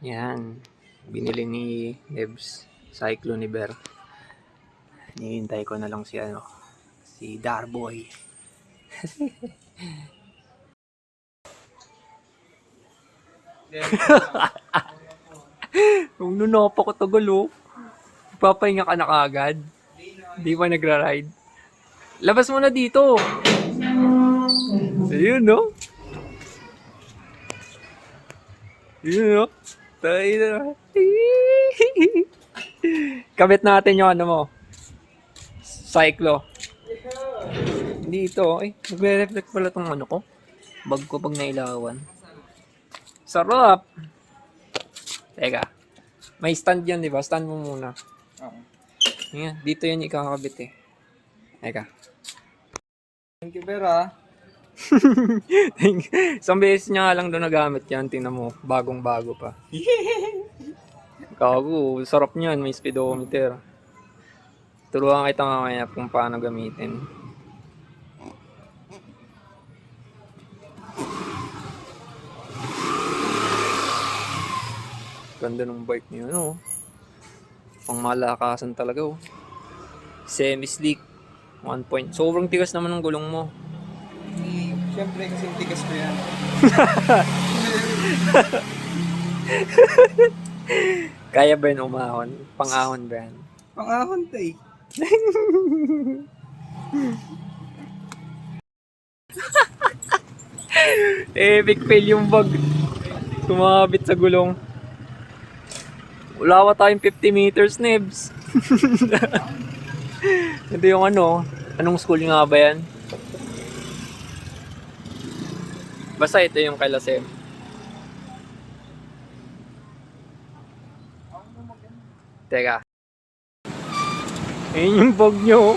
Yan. Binili ni Nebs. Cyclone ni Ber. Hinihintay ko na lang si Darboy. Nung nunopo ko tagal papahinga ka na kagad. Di pa nagra-ride. Labas mo na dito. Ayun no. Yun no. Tayo na. Kabit natin yung ano mo. Cyclo. Dito. Ay, nagre-reflect pala tong ano ko. Bag ko pag nailawan. Sarap. Teka. May stand yan, di ba? Stand mo muna. Oo. Yan, dito yan ikakabit eh. Teka. Thank you, Vera. Isang beses niya nga lang doon nagamit yan. Tingnan mo, bagong-bago pa. Kago, sarap niyan. May speedometer. Turuan kita mamaya kung paano gamitin. Ganda ng bike niya, no? Pang malakasan talaga, oh. Semi-sleek. 1 point. Sobrang tigas naman ng gulong mo. Siyempre kasi tigas ko yan. Kaya ba yun umahon? Pang-ahon ba yan? Pang-ahon to eh. Epic fail yung bag. Tumabit sa gulong. Wala pa tayong 50 meters, Nebs. Ito yung ano. Anong school nga ba yan? Basta ito yung kay Lasem. Teka. Ayun yung bag nyo.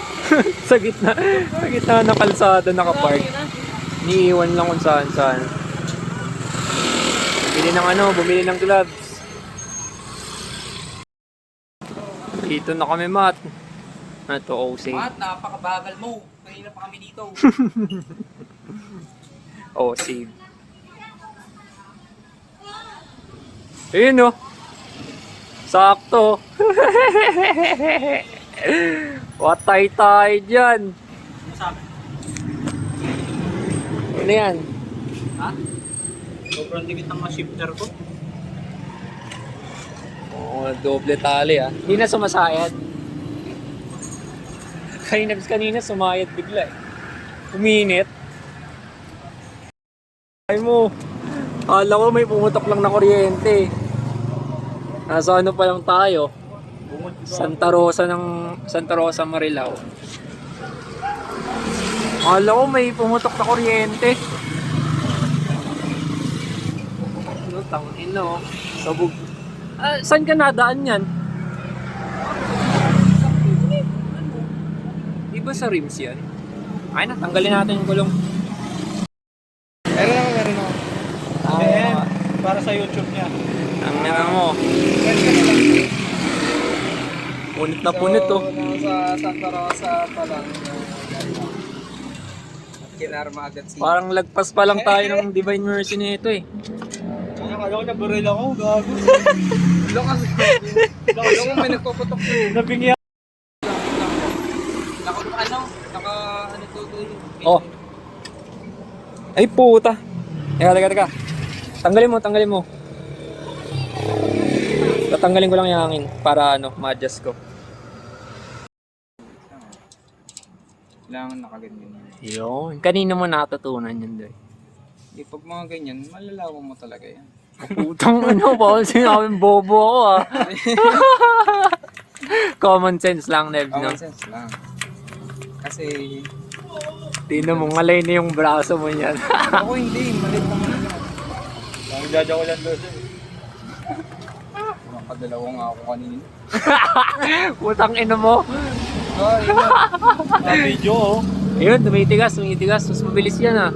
sa gitna ng kalsada nakapark. Niiwan lang kung saan saan. Bumili ng gloves. Dito na kami, Matt. Ito, OC. Matt, napakabagal mo. Kanina pa kami dito. OC. Ayun, no? Sakto. Watay tayo dyan. Masabi? Ano yan? Ha? Sobrang dikit ng mga shifter ko. Oo, doble tali ah. Hindi na sumasayad. Kanina sumayad bigla eh. Uminit. Ay mo. Akala ko may pumutok lang na kuryente. Nasa ano pa lang tayo? Santa Rosa, Marilao. Akala ko may pumutok na kuryente. Ano, tangin no. Sabog. Saan ka nadaan yan? Di ba sa rims yan? Ay na, tanggalin natin yung gulong. Meron ako. Para sa YouTube niya. Ang nana mo. Punit na punit to. Nasa Santa Rosa pa lang. Kinarma agad si... Parang lagpas pa lang tayo ng Divine Mercy nito eh. Kala ko na baril ako, gago. Lakas. Lakas mo, may nagpaputok ko. Nabingi Naka to. Oh. Ay puta. Teka. Tanggalin mo. Tatanggalin ko lang yung hangin para ma-adjust ko. Kailangan nakaganyan. Yun. Kanina mo natutunan yun doy. Pag mga ganyan, malalaman mo talaga yan. Putang ano, bawal sinabing bobo ako ah. Common sense lang, Nev, no? Common sense lang. Kasi... Tingnan mo, ngalay na yung braso mo niyan. Ako hindi, malit naman yan. Nagjaja ko lang doon. Nakadalawa nga ako kanina. Putang ina mo. Sorry. Video oh. Ayun, tumitigas. Mas mabilis yan ah.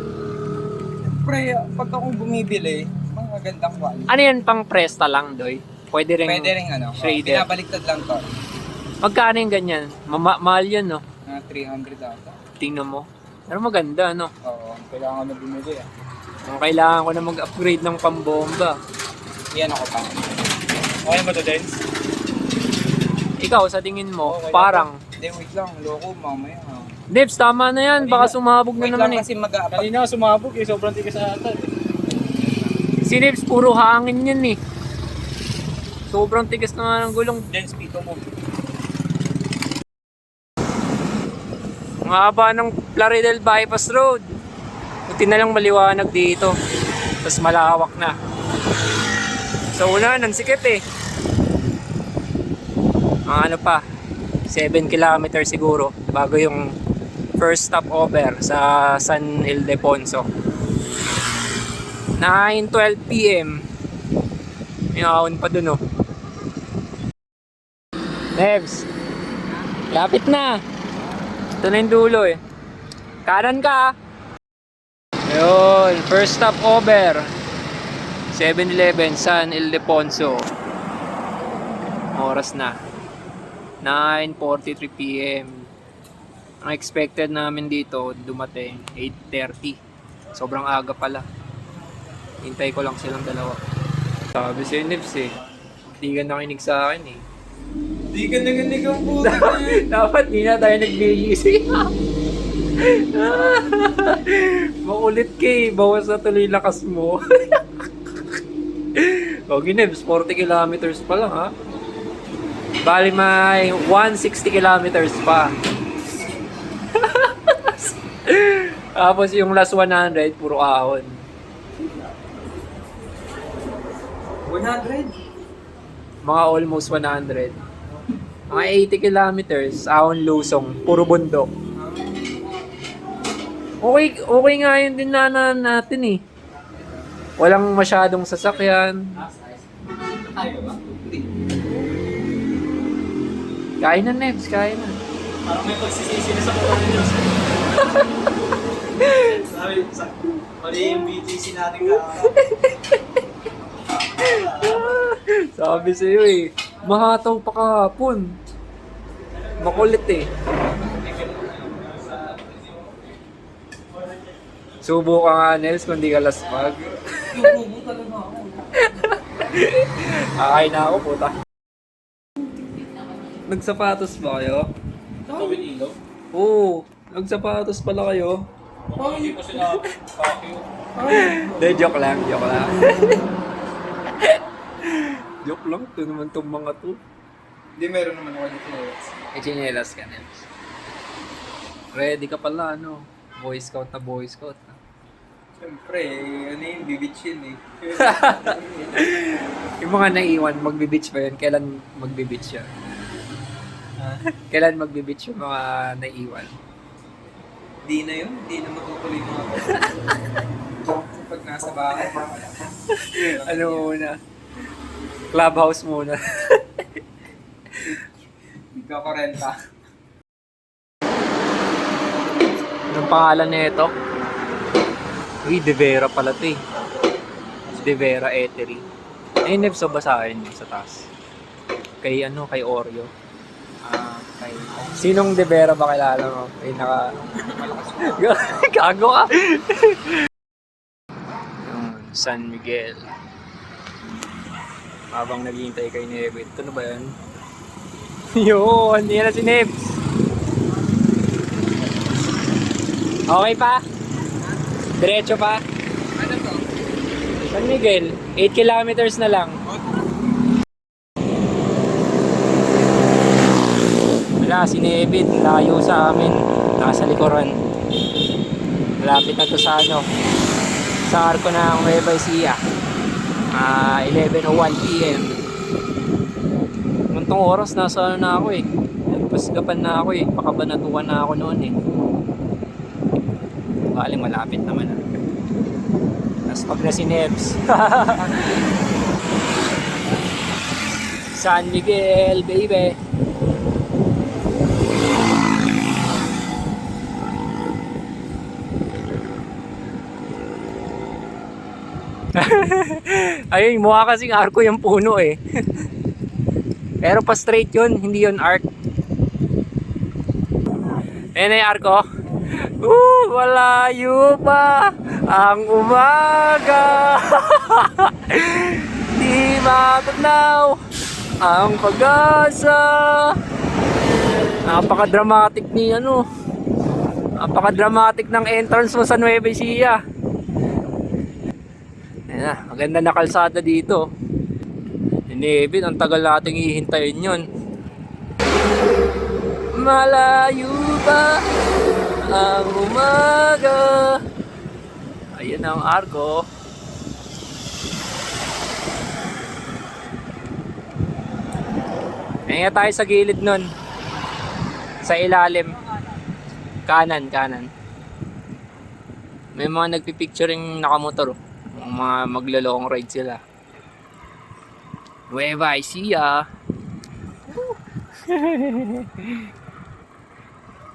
Pre, pag ako bumibili, mga gandang quality. Ano yan, pang presta lang, Doy? Pwede rin ano, shader. pinabaliktad lang to. Magkano yung ganyan? Mahal yan, no? 300 ata. Tingnan mo. Pero maganda, no? Oo, kailangan na bumili ah. Kung kailangan ko na mag-upgrade ng pambomba. Yan ako pa. Okay ba to, Dens? Ikaw, sa tingin mo, Okay, parang... Hindi, wait lang. Loko, mamaya. Debs, tama na yan. Baka sumabog na Wait naman lang eh. kasi Kanina sumabog eh, sobrang tigas sa ata eh. Si Debs, puro hangin yan eh. Sobrang tigas na nga ng gulong. Dens, pito mo. Ang haba ng Plaridel Bypass Road. Buti na lang maliwanag dito. Tapos malawak na. Sa una, ang sikip eh. Mga ano pa, 7 kilometers siguro bago yung first stopover sa San Ildefonso. 9:12 PM. May ahon pa dun oh. Nebs, lapit na. Ito na yung dulo eh. Kanan ka. Ayun, first stopover. 7-Eleven, San Ildefonso. Oras na. 9:43 PM. Ang expected namin dito dumating 8:30. Sobrang aga pala. Hintay ko lang silang dalawa. Sabi si Nibs eh. Hindi ka nakinig sa akin eh. Di ka naganig ang puto. Dapat di na tayo nag-BGC. Makulit ka eh. Bawas na tuloy lakas mo. Okay Nibs, 40 kilometers pa lang ha. Bali may 160 kilometers pa. Tapos yung last 100, puro ahon. 100. Mga almost 100. Mga 80 kilometers, ahon lusong, puro bundok. Okay nga yun din na natin eh. Walang masyadong sasakyan. Tayo ba? Hindi. Kain na Nebs, kain na. Parang may pagsisisi na sa mga Diyos. Mali yung BTC natin ka. Sabi sa'yo eh, mahataw pa kahapon. Makulit eh. Subo ka nga Nels kung di ka laspag. Yung talaga ako. Akain na ako puta. Nagsapatos ba kayo? Tawid ilaw? Oo, nagsapatos pala kayo. Hindi ko sila pakyo. De, joke lang, joke lang. Joke lang, ito naman itong mga to. Hindi, meron naman ako dito. Eh, chinelas ka Nels. Ready ka pala, ano? Boy Scout na Boy Scout. Siyempre, ano yun, bibitch yun eh. Yung mga naiwan, magbibitch ba yun? Kailan magbibitch yun? Kailan magbibitch yung mga naiwan? Di na yun, di na matutuloy mga pag nasa bahay. Ano muna? Clubhouse muna. Kakarenta. Anong pangalan nito? Uy, De Vera pala ito eh. De Vera Eatery. Eh, Nebs, basahin mo sa taas. Kay Oreo. Kay Sinong De Vera ba kilala mo? Ay, Gago ka! Yung San Miguel. Habang naghihintay kay Nebet. Ito na ba yan? Yun! Yan na si Nebs! Okay pa? Diretso pa? ano to? San Miguel, 8 kilometers na lang. Wala, si Nebit, layo sa amin. Nasa likuran. Malapit na to sa sa arko ng Nueva Ecija. 11:01 PM. Muntong oras, nasa na ako eh. Nagpasgapan na ako eh. Pakabanatuan na ako noon eh. Bali, malapit naman ah. Tapos pag na si Nebs. San Miguel, baby. Ayun, mukha kasing arko yung puno eh. Pero pa straight yun, hindi yun arc. Ayan na yung arko. Malayo pa ang umaga. Di matanaw ang pag-asa. Napaka-dramatic ni ano. Napaka-dramatic ng entrance mo sa Nueva Ecija. Ayan na, maganda na kalsada dito. Inibin, ang tagal nating hihintayin yun. Malayo ba ang umaga? Ayan ang arko. Ayan tayo sa gilid nun. Sa ilalim. Kanan. May mga nagpipicturing nakamotor. Mga maglo-long ride sila. Nueva Ecija.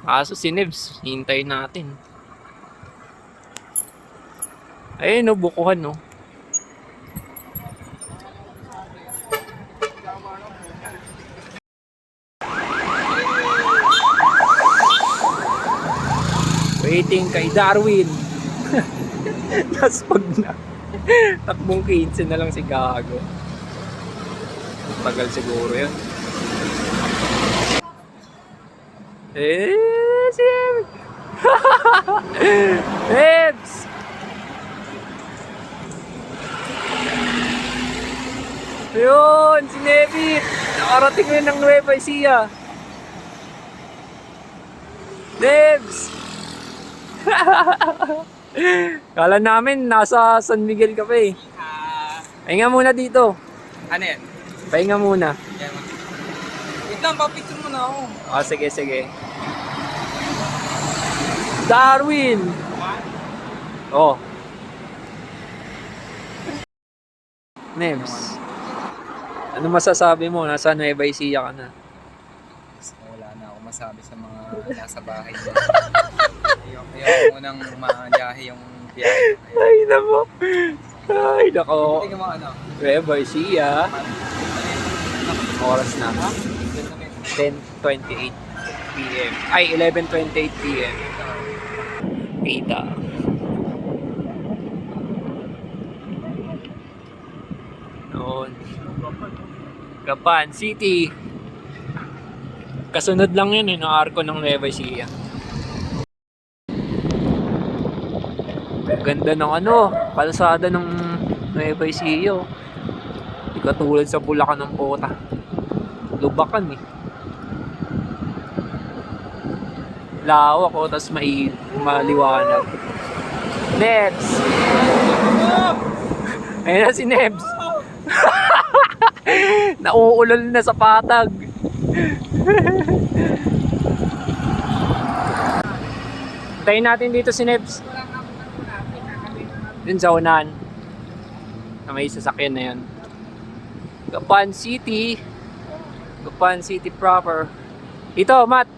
Kaso si Nebs, hintayin natin. Ayun no, bukuhan no. Waiting kay Darwin. Tapos pag na takbong 15 na lang si Gago. Tagal siguro yun. Si Nebs! Ayun, si Nebit! Nakarating rin ng Nueva Ecija. Nebs! Kala namin nasa San Miguel ka pa eh. Pahinga muna dito. Ano yan? Pahinga muna. Yan. Wait lang, papicture mo na ako. Oh, sige. Darwin! Oh. Nebs. Ano masasabi mo? Nasa Nueva Ecija ka na. Wala na ako masabi sa mga nasa bahay niya. Ayoko munang majahe yung biyahe. Ay, nako. Ay, nako. Tingnan mo ano? Nueva Ecija. Oras na. 10:28 PM. Ay, 11:28 PM. Kita. Noon. Gapan City. Kasunod lang yun ng arko ng Nueva Ecija. Ganda ng ano, kalsada ng Nueva Ecija. Hindi katulad sa Bulacan ng Pota. Lubakan eh. Lawak o, tas maliwanag. Nebs! Ayun na si Nebs. Nauulol na sa patag. Tayin natin dito si Nebs. Dun sa unahan. Na may sasakyan na yan. Gapan City. Gapan City proper. Dito, Matt.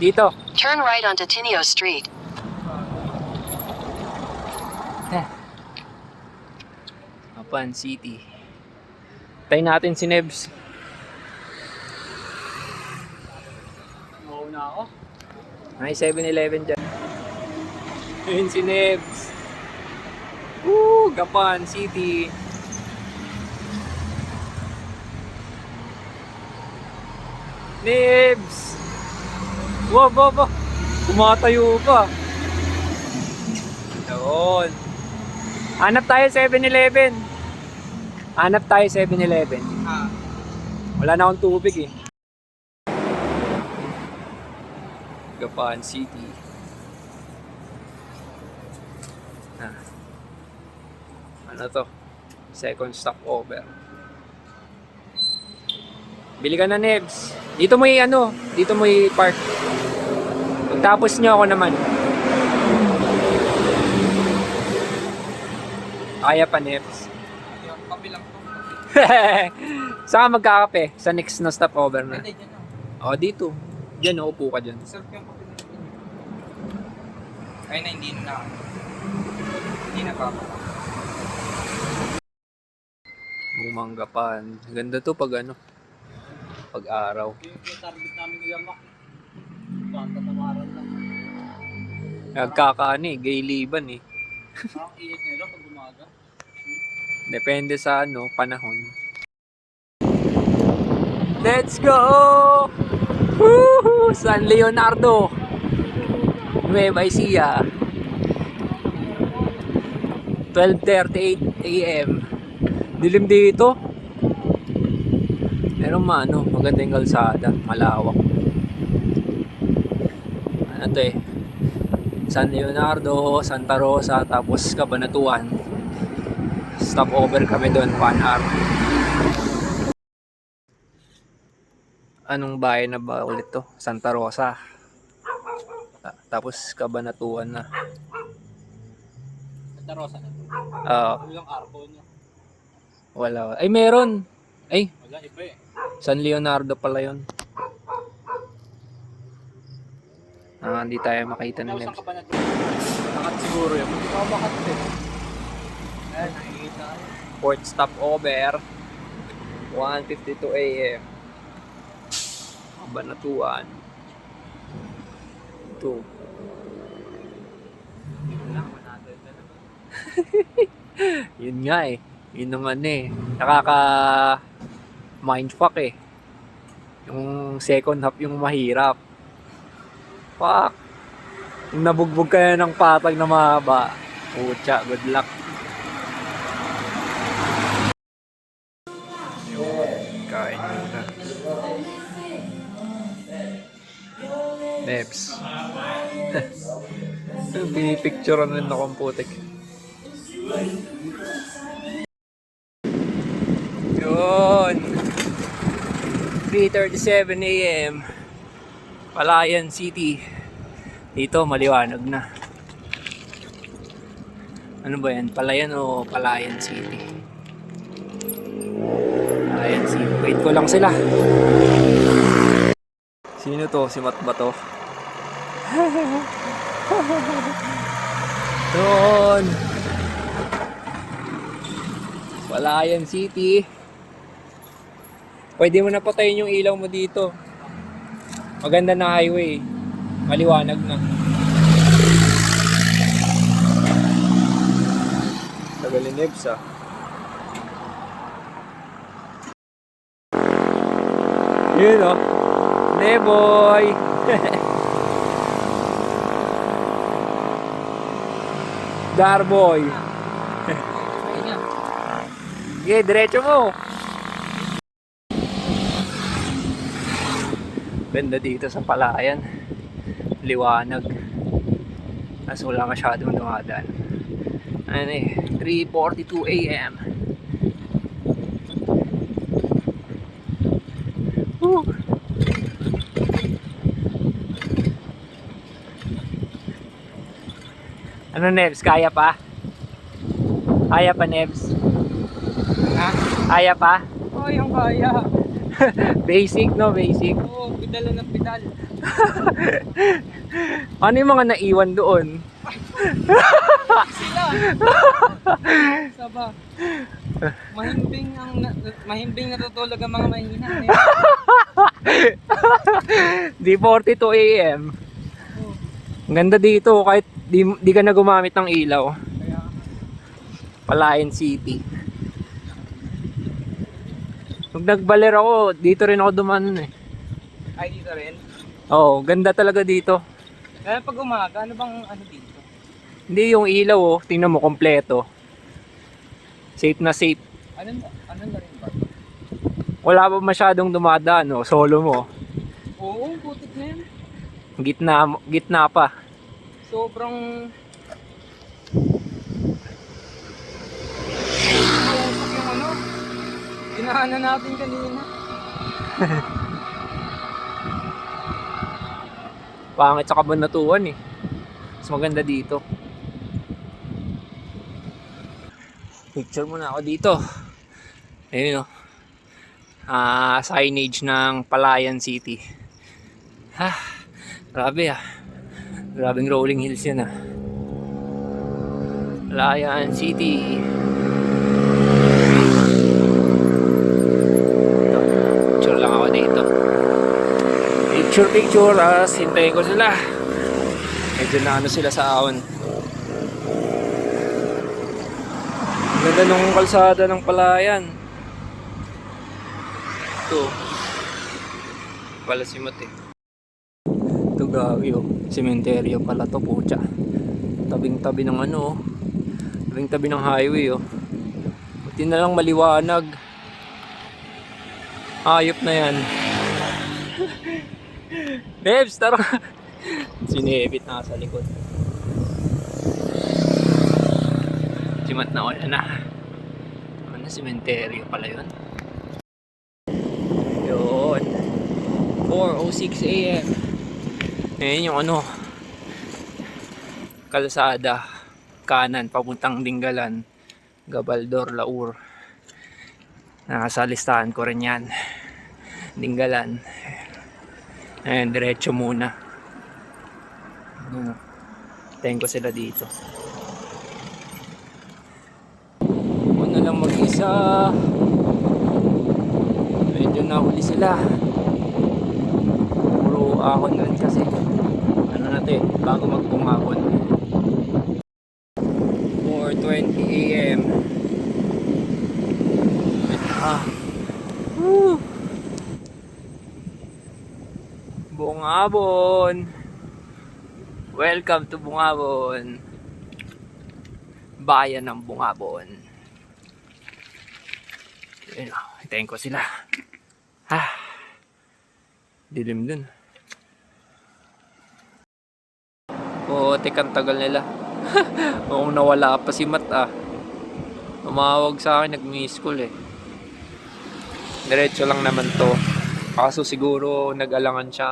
Dito. Turn right onto Tinio Street. Gapan City. Tayin natin si Nebs. Mauna ako. May 7-Eleven dyan. Ayun si Nebs. Gapan City. Nebs! Wow. Kumatayo pa. Yun. Hanap tayo 7-Eleven. Hanap tayo 7-Eleven. Wala na akong tubig eh. Gapan City. Ano to? Second stopover. Bili ka na, Nebs. Dito mo dito mo i-park. Pagtapos nyo ako naman. Kaya pa, Nebs. Yung kape lang to. Saan ka magkakape? Sa next na stopover na. Hindi, dyan lang. O, dito. Diyan, upo ka dyan. Serve yung kape na. Ay na, hindi na. Hindi na pa. Bumanggapan. Ganda to pag pag araw. Yung target namin nila Mac. Tatamaran lang. Nagkakaano eh, gay liban eh. Ang init nila pag umaga. Depende sa panahon. Let's go! Woohoo! San Leonardo, Nueva Ecija. 12:38 AM. Dilim dito. Pero maganda yung kalsada, malawak. Ano to eh? San Leonardo, Santa Rosa, tapos Cabanatuan. Stop over kami doon, Panar. Anong bayan na ba ulit to? Santa Rosa. Tapos Cabanatuan na. Santa Rosa na. Walang arko niya. Wala. Ay, meron. Ay, Wala, iba eh. San Leonardo pala yun. Hindi tayo makita ng Saan names. ka ba natin? Nakat siguro yun. Hindi ako makat eh. Ayan, nakikita ko. Port stop over. 1:52 AM. Cabanatuan. Ito. Yun nga eh. Yun naman eh. Nakaka mindfuck eh. Yung second half yung mahirap. Fuck. Yung nabugbog ka na ng patag na mahaba. Pucha, good luck. Yun, kain muna. Nebs. Pinipicturean rin ako ang putik. Yun. 3:37 AM. Palayan City. Dito maliwanag na. Ano ba yan? Palayan o Palayan City? Palayan City. Wait ko lang sila. Sino to? Si Mat ba to? Doon. Palayan City. Pwede mo na patayin yung ilaw mo dito. Maganda na highway. Maliwanag na. Tagal ni Nebs ah. Yun oh. Neboy! Darboy! Sige, diretso mo! Ganda dito sa Palayan. Liwanag. Kaso wala masyadong dumadaan. Ano eh, 3:42 AM. Woo! Ano Nebs, kaya pa? Kaya pa Nebs? Ha? Kaya pa? Oh, yung kaya. Basic no, basic. Oo, pedal ng pedal. Ano yung mga naiwan doon? Sila. Saba. Mahimbing natutulog ang mga mahina. Di 42 AM. Ang ganda dito kahit di ka na gumamit ng ilaw. Palayan City. Nung nagbaler ako, dito rin ako dumaan eh. Ay, dito rin. Oo, ganda talaga dito. Kaya pag umaga, ano bang ano dito? Hindi yung ilaw oh, tingnan mo kompleto. Safe na safe. Ano na rin ba? Wala pa masyadong dumadaan oh, solo mo. Oo, putik na yan. Gitna pa. Sobrang... yung ano, dinaanan natin kanina. Pangit sa Cabanatuan eh. Mas maganda dito. Picture muna ako dito. Ayun o. Signage ng Palayan City. Grabe ah. Grabing rolling hills yan ah. Palayan City. Ito. Picture lang ako dito. Picture hintayin ko sila. Medyo na ano sila sa ahon. Ganda nung kalsada ng Palayan. Ito. pala si Mate. Ito gagi oh. Sementeryo pala to, pucha. Tabing-tabi ng ano oh. Tabing-tabi ng highway oh. Buti na lang maliwanag. Hayop na yan. Nebs, tara. Sinebit na sa likod. Simat na wala na. Ano, sementeryo pala yun. Yun. 4:06 AM. Ngayon yung ano, kalsada kanan papuntang Dinggalan, Gabaldor, Laur. Nasa listahan ko rin yan. Dinggalan. Ayan, diretso muna. Tayin ko sila dito. Ako na lang mag-isa. Medyo nahuli sila. Puro akon rin kasi. Ano natin, bago magbungakon. 4:20 AM. Bungabon. Welcome to Bungabon. Bayan ng Bungabon. Ayun, hintayin ko sila. Dilim dun. Tekang tagal nila. Kung nawala pa si Mat tumawag sa akin, nag-miss call eh. Diretso lang naman to. Kaso siguro nag-alangan siya.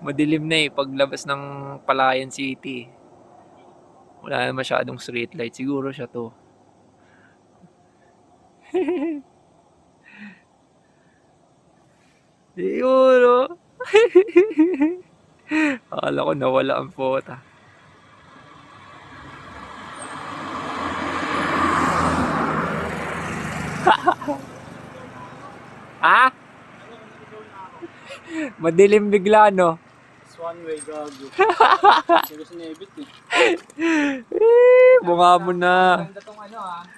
Madilim na eh paglabas ng Palayan City. Wala na masyadong street light. Siguro siya to. Siguro. Akala ko nawala ang pota. Ha? Madilim bigla, no? It's one way, gago. Hindi ko sinebit eh. Bunga mo na. Ganda tong ano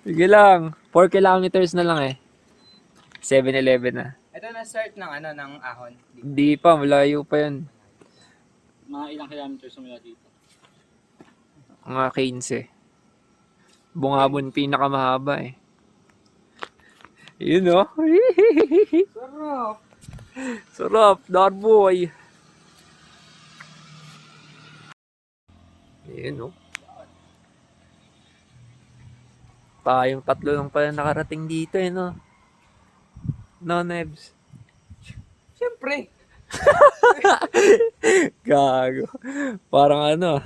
Sige lang. 4 kilometers na lang eh. 7-Eleven na. Ito na start ng ano, ng ahon. Hindi pa, malayo pa yan. Mga ilang kilometers mula dito. Mga 15. Bungabon pinakamahaba eh. Yun oh. Sarap! Sarap, Darboy. Yun oh. Tayong tatlo lang pala nakarating dito eh no. No, Nebs. Siyempre! Gago. Parang ano.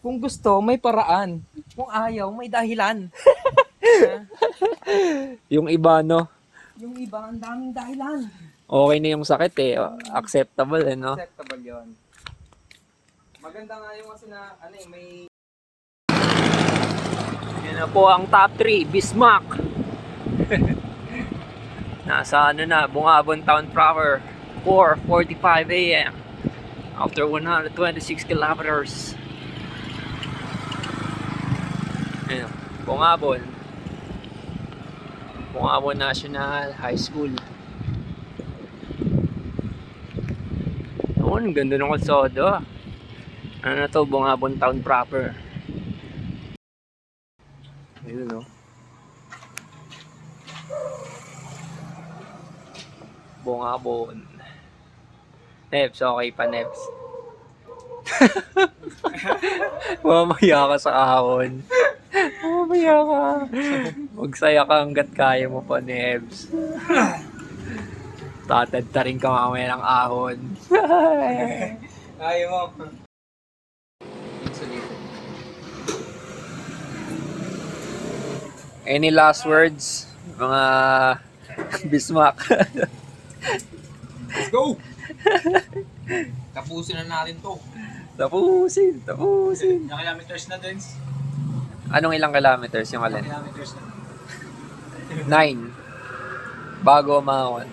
Kung gusto, may paraan. Kung ayaw, may dahilan. Yung iba no. Yung iba, ang daming dahilan. Okay na yung sakit eh. Acceptable eh no. Acceptable yun. Maganda nga yung kasi na, ano eh, may... Yan na po ang top 3. Bismarck. Nasa ano na, Bungabon Town proper. 4:45 AM. After 126 kilometers. Ayan, Bungabon. Bungabon National High School. Oh, ang ganda ng kalsada. Ano na to, Bungabon Town proper. Ayun no. Bungabon. Nebs, okay pa Nebs. Mamaya ka sa ahon. Mamaya ka. Magsaya ka hanggat kaya mo pa Nebs. Tatadtarin ka mamaya ng ahon. Ayaw mo. Any last words? Mga Bismarck. Let's go! Tapusin na natin to. Tapusin. Ilang kilometers na din? Anong ilang kilometers yung alin? Kilometers na. 9. Bago umahon.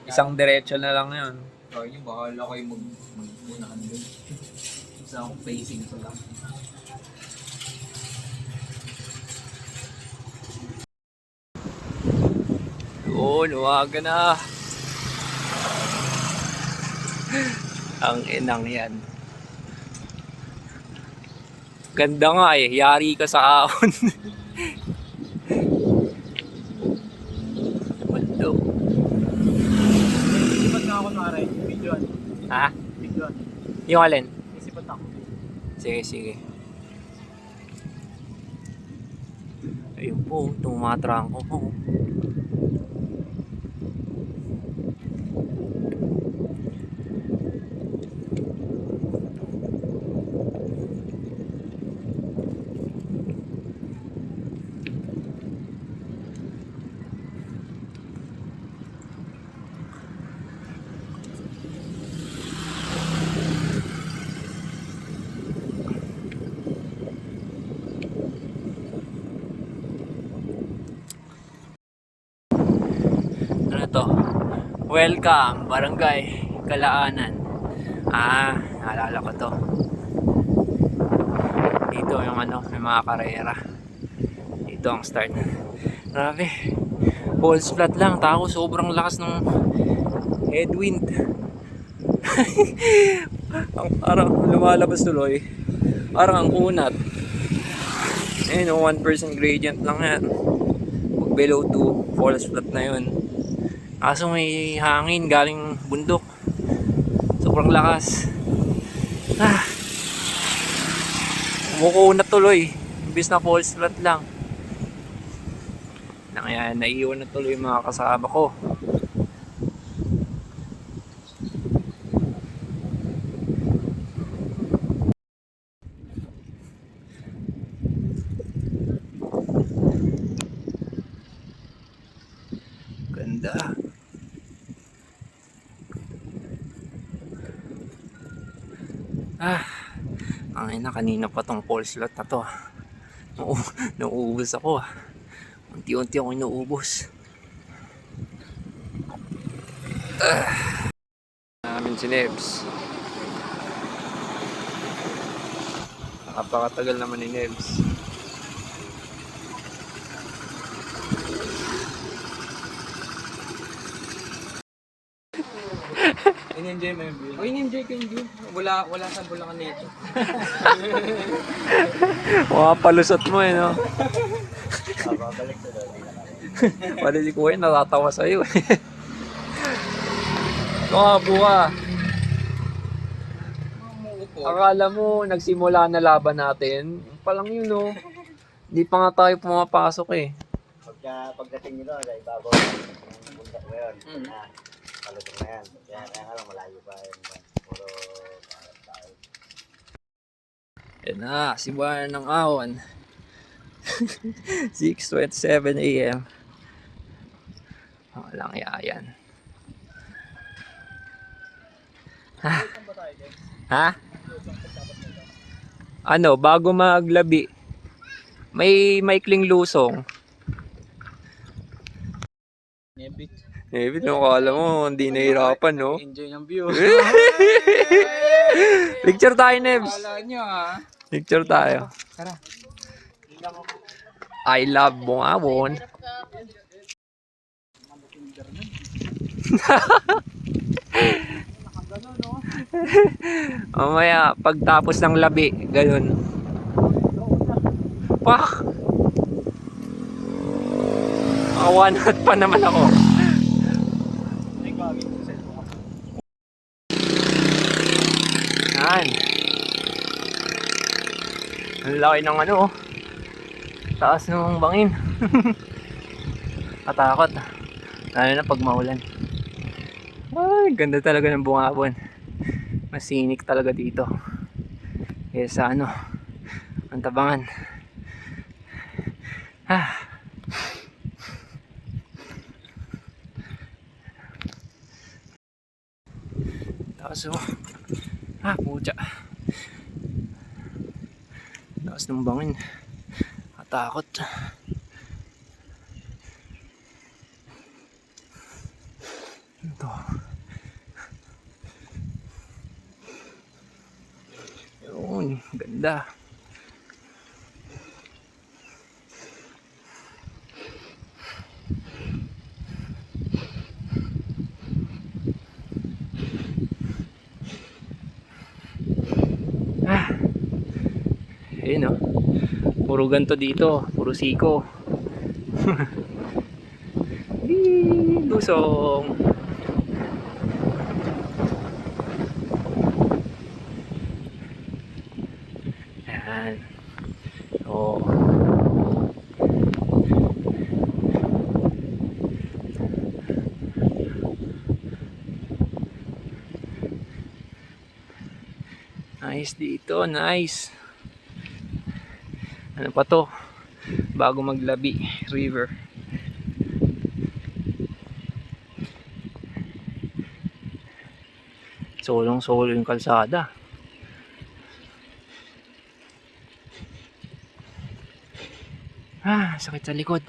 Isang diretso na lang yun. Kaya nyo, bahala kayo mag-unahan doon. Isa akong pacing sa lang. Yun, umaga na. Ang inang yan. Ganda nga eh, yari ka sa ahon. Mundo. Isipan na ako na rin. Videoan. Ha? Videoan. Yung alin? Isipan na ako. Sige, sige. Ayun po, tumatrangko po. Ano to? Welcome, Barangay Kalaanan. Naalala ko to. Dito yung ano, may mga karera. Dito ang start. Grabe. Falls flat lang, tako sobrang lakas ng headwind. Parang lumalabas tuloy. Parang ang kunat. Ayun, 1% gradient lang yan. Pag below 2, falls flat na yun. Kaso may hangin galing bundok. Sobrang lakas. Umukunat tuloy. Imbis na falls flat lang. Kaya naiiwan na tuloy yung mga kasama ko. Ganda. Ang ina, kanina pa tong falls lot na to. Nauubos ako. Unti-unti ako inuubos. Namin si Nebs. Napakatagal naman ni Nebs. In-enjoy mo yung view. Oh, in-enjoy ko yung view. Wala sa Bulacan nito. Mga palusot mo eh, no? Babalik sa doon. Pwede si Kuya natatawa sa'yo eh. Mga buha. Akala mo nagsimula na laban natin. Palang yun, no? Hindi pa nga tayo pumapasok eh. Pagdating nyo doon, sa ibabaw ng bundok mo yun. Palusok na yan. Kaya lang malayo pa yun. Puro tayo. Yan na, sibayan ng awan. 6:27 AM. Walang yayan. Ha? Ano, bago maglabi, may maikling lusong. Nebit. Nung akala mo, hindi nahirapan, no? Enjoy ng view. Picture tayo, Nebs. Kala nyo ha. Picture tayo. Tara. I love Bungabon. Mamaya, pagtapos ng labi, ganun. Pak! Nakawanat pa naman ako. Yan. Ang laki ng ano, taas ng bangin. Katakot. Lalo na pag maulan. Ay, ganda talaga ng Bungabon. Masinik talaga dito. Kaya sa ano, ang Tabangan. Taas oh. Pucha. Taas ng bangin. Katakot. Ito. Yun, ganda. Ayun oh. Puro ganto dito. Puro siko. Lusong. Yan. Oo. Nice dito, nice. Ano pa to? Bago maglabi, river. Solong-solo yung kalsada. Sakit sa likod.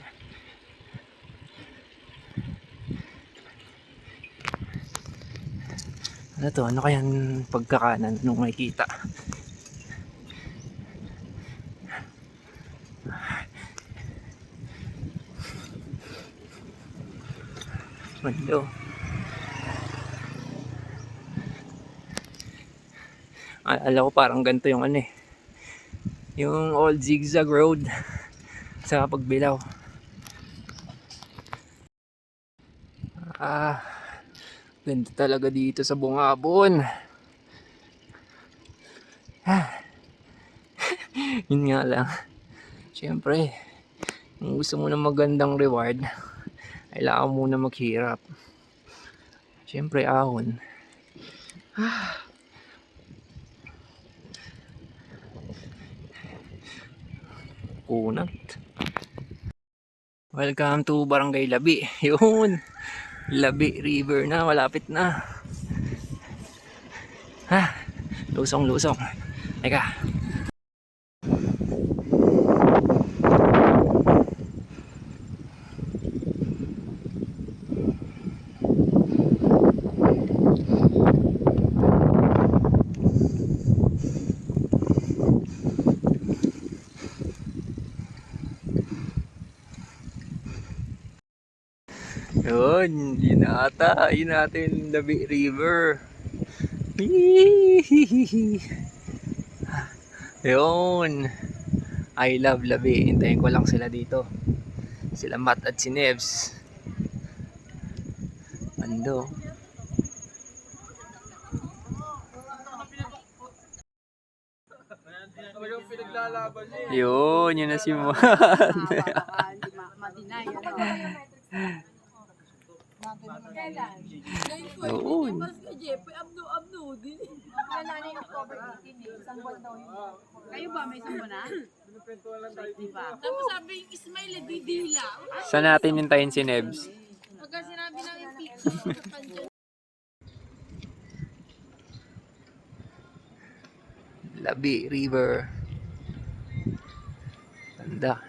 Ano to? Ano kayang pagkakanan? Anong makikita? Mando. Alam ko parang ganito yung ano eh. Yung old zigzag road sa pagbilaw. Ganda talaga dito sa Bungabon. Yun nga lang. Siyempre, kung gusto mo ng magandang reward, kailangan muna maghirap. Siyempre, ahon. Kunat. Welcome to Barangay Labi. Yun. Labi River na. Malapit na. Lusong-lusong. Teka. Yun, yun na ata. Yun natin, Labi River. Yun. I love Labi. Hintayin ko lang sila dito. Sila Matt at si Nebs. Ando. Yun, yun na si Juan. Yun. Kayo ba may isang na? Tapos sabi yung Ismail, didila. Saan natin hintayin si Nebs? Pagka sinabi namin picture, Labi River. Ganda.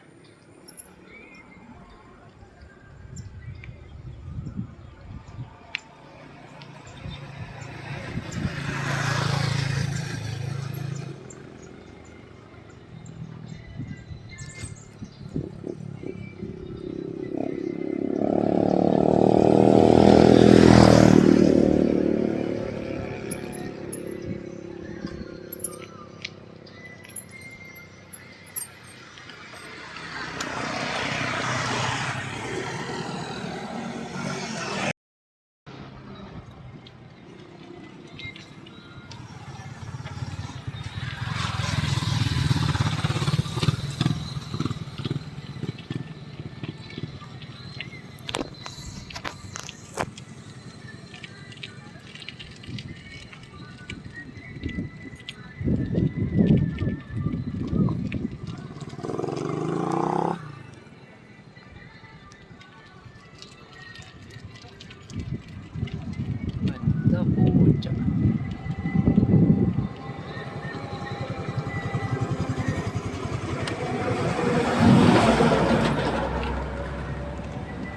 Ganda po.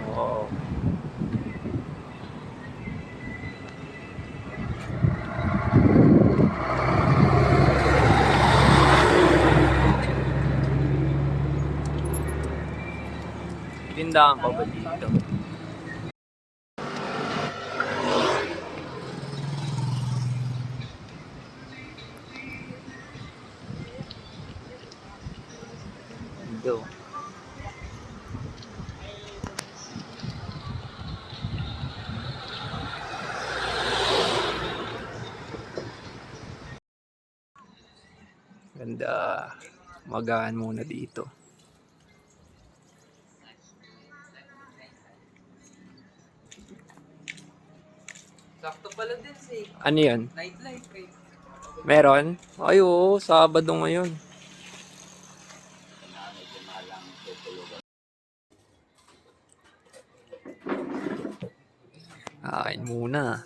Wow. Tindahan pa ba dito? go. Ganda. Magaan muna dito. Sakto pala din si Ano yan? nightlife eh. Meron? Ay, oo. Sabado ngayon. Kain muna.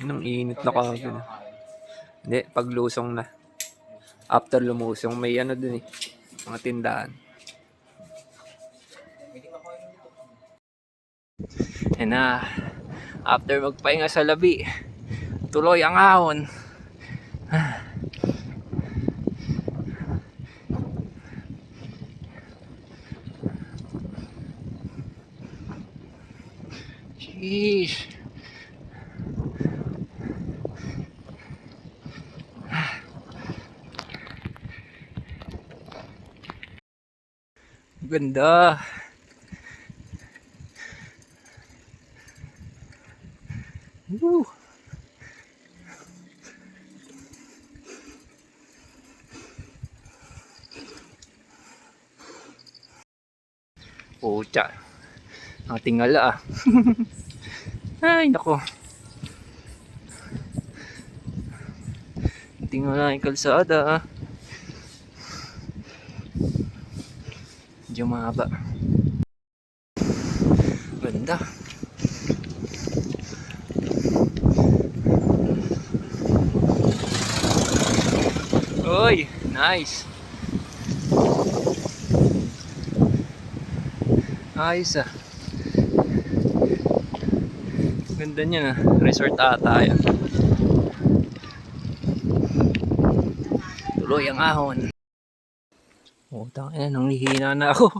Ang init na kagad. Hindi, pag lusong na. After lumusong, may ano dun eh. Mga tindahan. Yan na. After magpahinga sa labi, tuloy ang ahon. Sheesh. Ganda. Woo. Pucha. Ang tingala ah. Ay, nako. Tingala yung kalsada ah. Medyo mahaba. Ganda. Uy, nice. Ayos ah. Ganda niya na. Resort ata yan. Tuloy ang ahon. Oh, tangina, nanghihina na ako.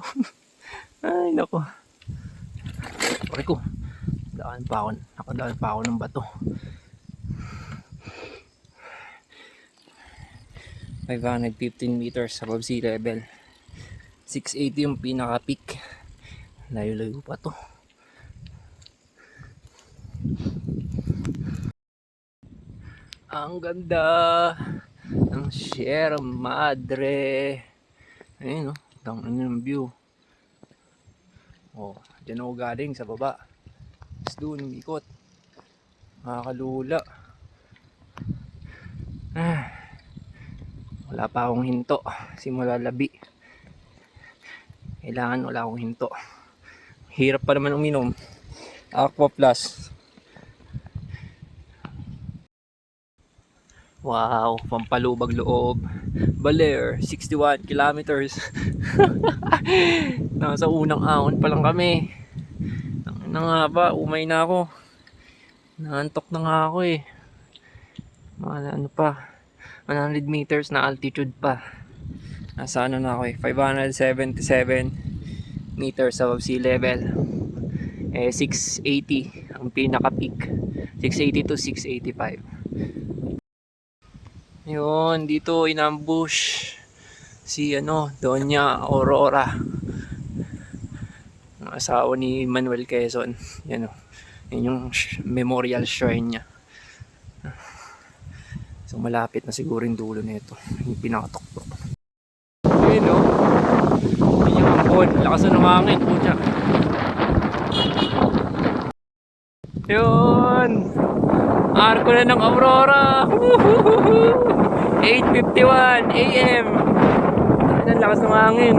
Ay, nako. Pare ko. Nakadaan pa ako ng bato. 515 meters above sea level. 680 yung pinaka peak. Layo-layo pa to. Ang ganda ng Sierra Madre. Ayun, tangin yung view. Oh, dyan ako galing sa baba. Tapos doon umikot. Makakalula. Wala pa akong hinto. Simula labi. Kailangan wala akong hinto. Hirap pa naman uminom. Aqua Plus. Wow, pampalubag loob. Baler, 61 kilometers. Nasa unang ahon pa lang kami. Na nga ba, umay na ako. Naantok na nga ako eh. Mga ano pa, 100 meters na altitude pa. Nasa ano na ako eh, 577 meters above sea level. 680 ang pinaka peak. 680 to 685. Yun, dito inambush si Doña Aurora. Ang asawa ni Manuel Quezon. Yan o. Yan yung memorial shrine niya. So malapit na siguro yung dulo nito. Yung pinakatuktok. Ayun o. Yun yung ambon. Lakas na ng hangin. Pucha. Yun. Arko na ng Aurora. 8:51 AM. Ang lakas ng hangin.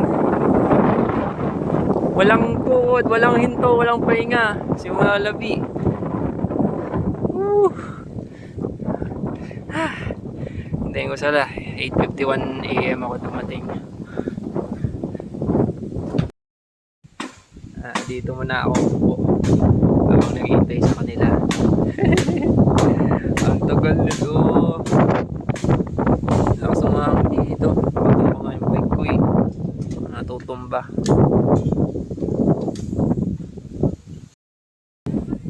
Walang tukod, walang hinto, walang pahinga. Simula labi. Hintayin ko sala. 8:51 AM ako dumating. Dito muna ako upo. Habang naghihintay sa kanila. Ang tagal nito. Lakas ng hangin dito. Patumba nga yung bike ko eh. Natutumba.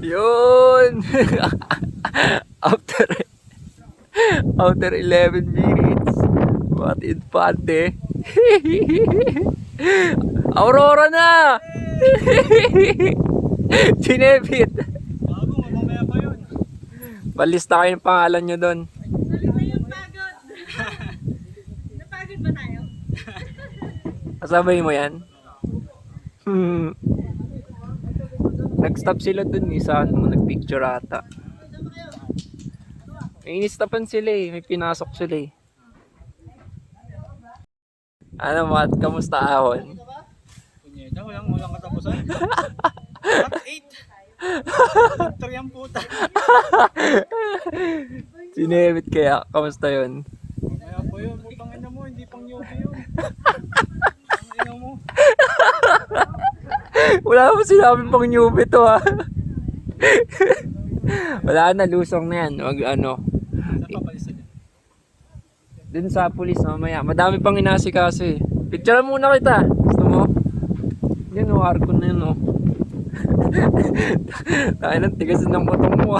Yun! after 11 minutes What infante? Aurora na! Sinepit. Bago, mamaya pa yun. Balista kayo ng pangalan nyo doon. Napagod ba tayo? Kasabay mo yan? Nag-stop sila dun eh. Saan mo nag-picture ata. May inistapan sila eh. May pinasok sila eh. Ano Matt? Kamusta ahon? Punyeta, walang katapusan. At 8. 3 ang puta. Sinebit kaya. Kamusta yun? Kaya po yun, putang ina mo, hindi pang yogi yun. Ang ina mo. Wala mo sinabing pang newbie to ha. Wala na, lusong na yan. Wag ano. Saan papalisa niya? Dun sa pulis mamaya. Madami pang inasikaso eh. Picture muna kita. Gusto mo? Yan o, arko na yun o. Tayo ng tigas ng utong mo.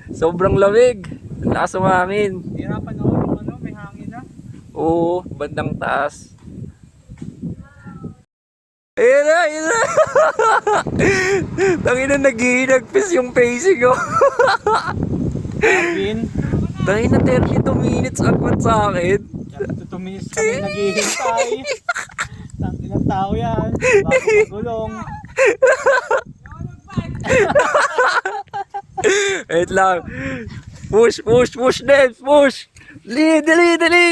Sobrang lamig. Lakas umangin. Hirapan ako ng ano, may hangin na. Oo, bandang taas. Ayun na, ayun na. Tangina, naghihinagpis yung pacing ko. Alvin, Tangina, 32 minutes agwat sa akin. 2 minutes kami naghihintay. Tangin ng tao yan. Bago magulong. Wait lang. Push, push, push, Debs, push. Dali, dali, dali.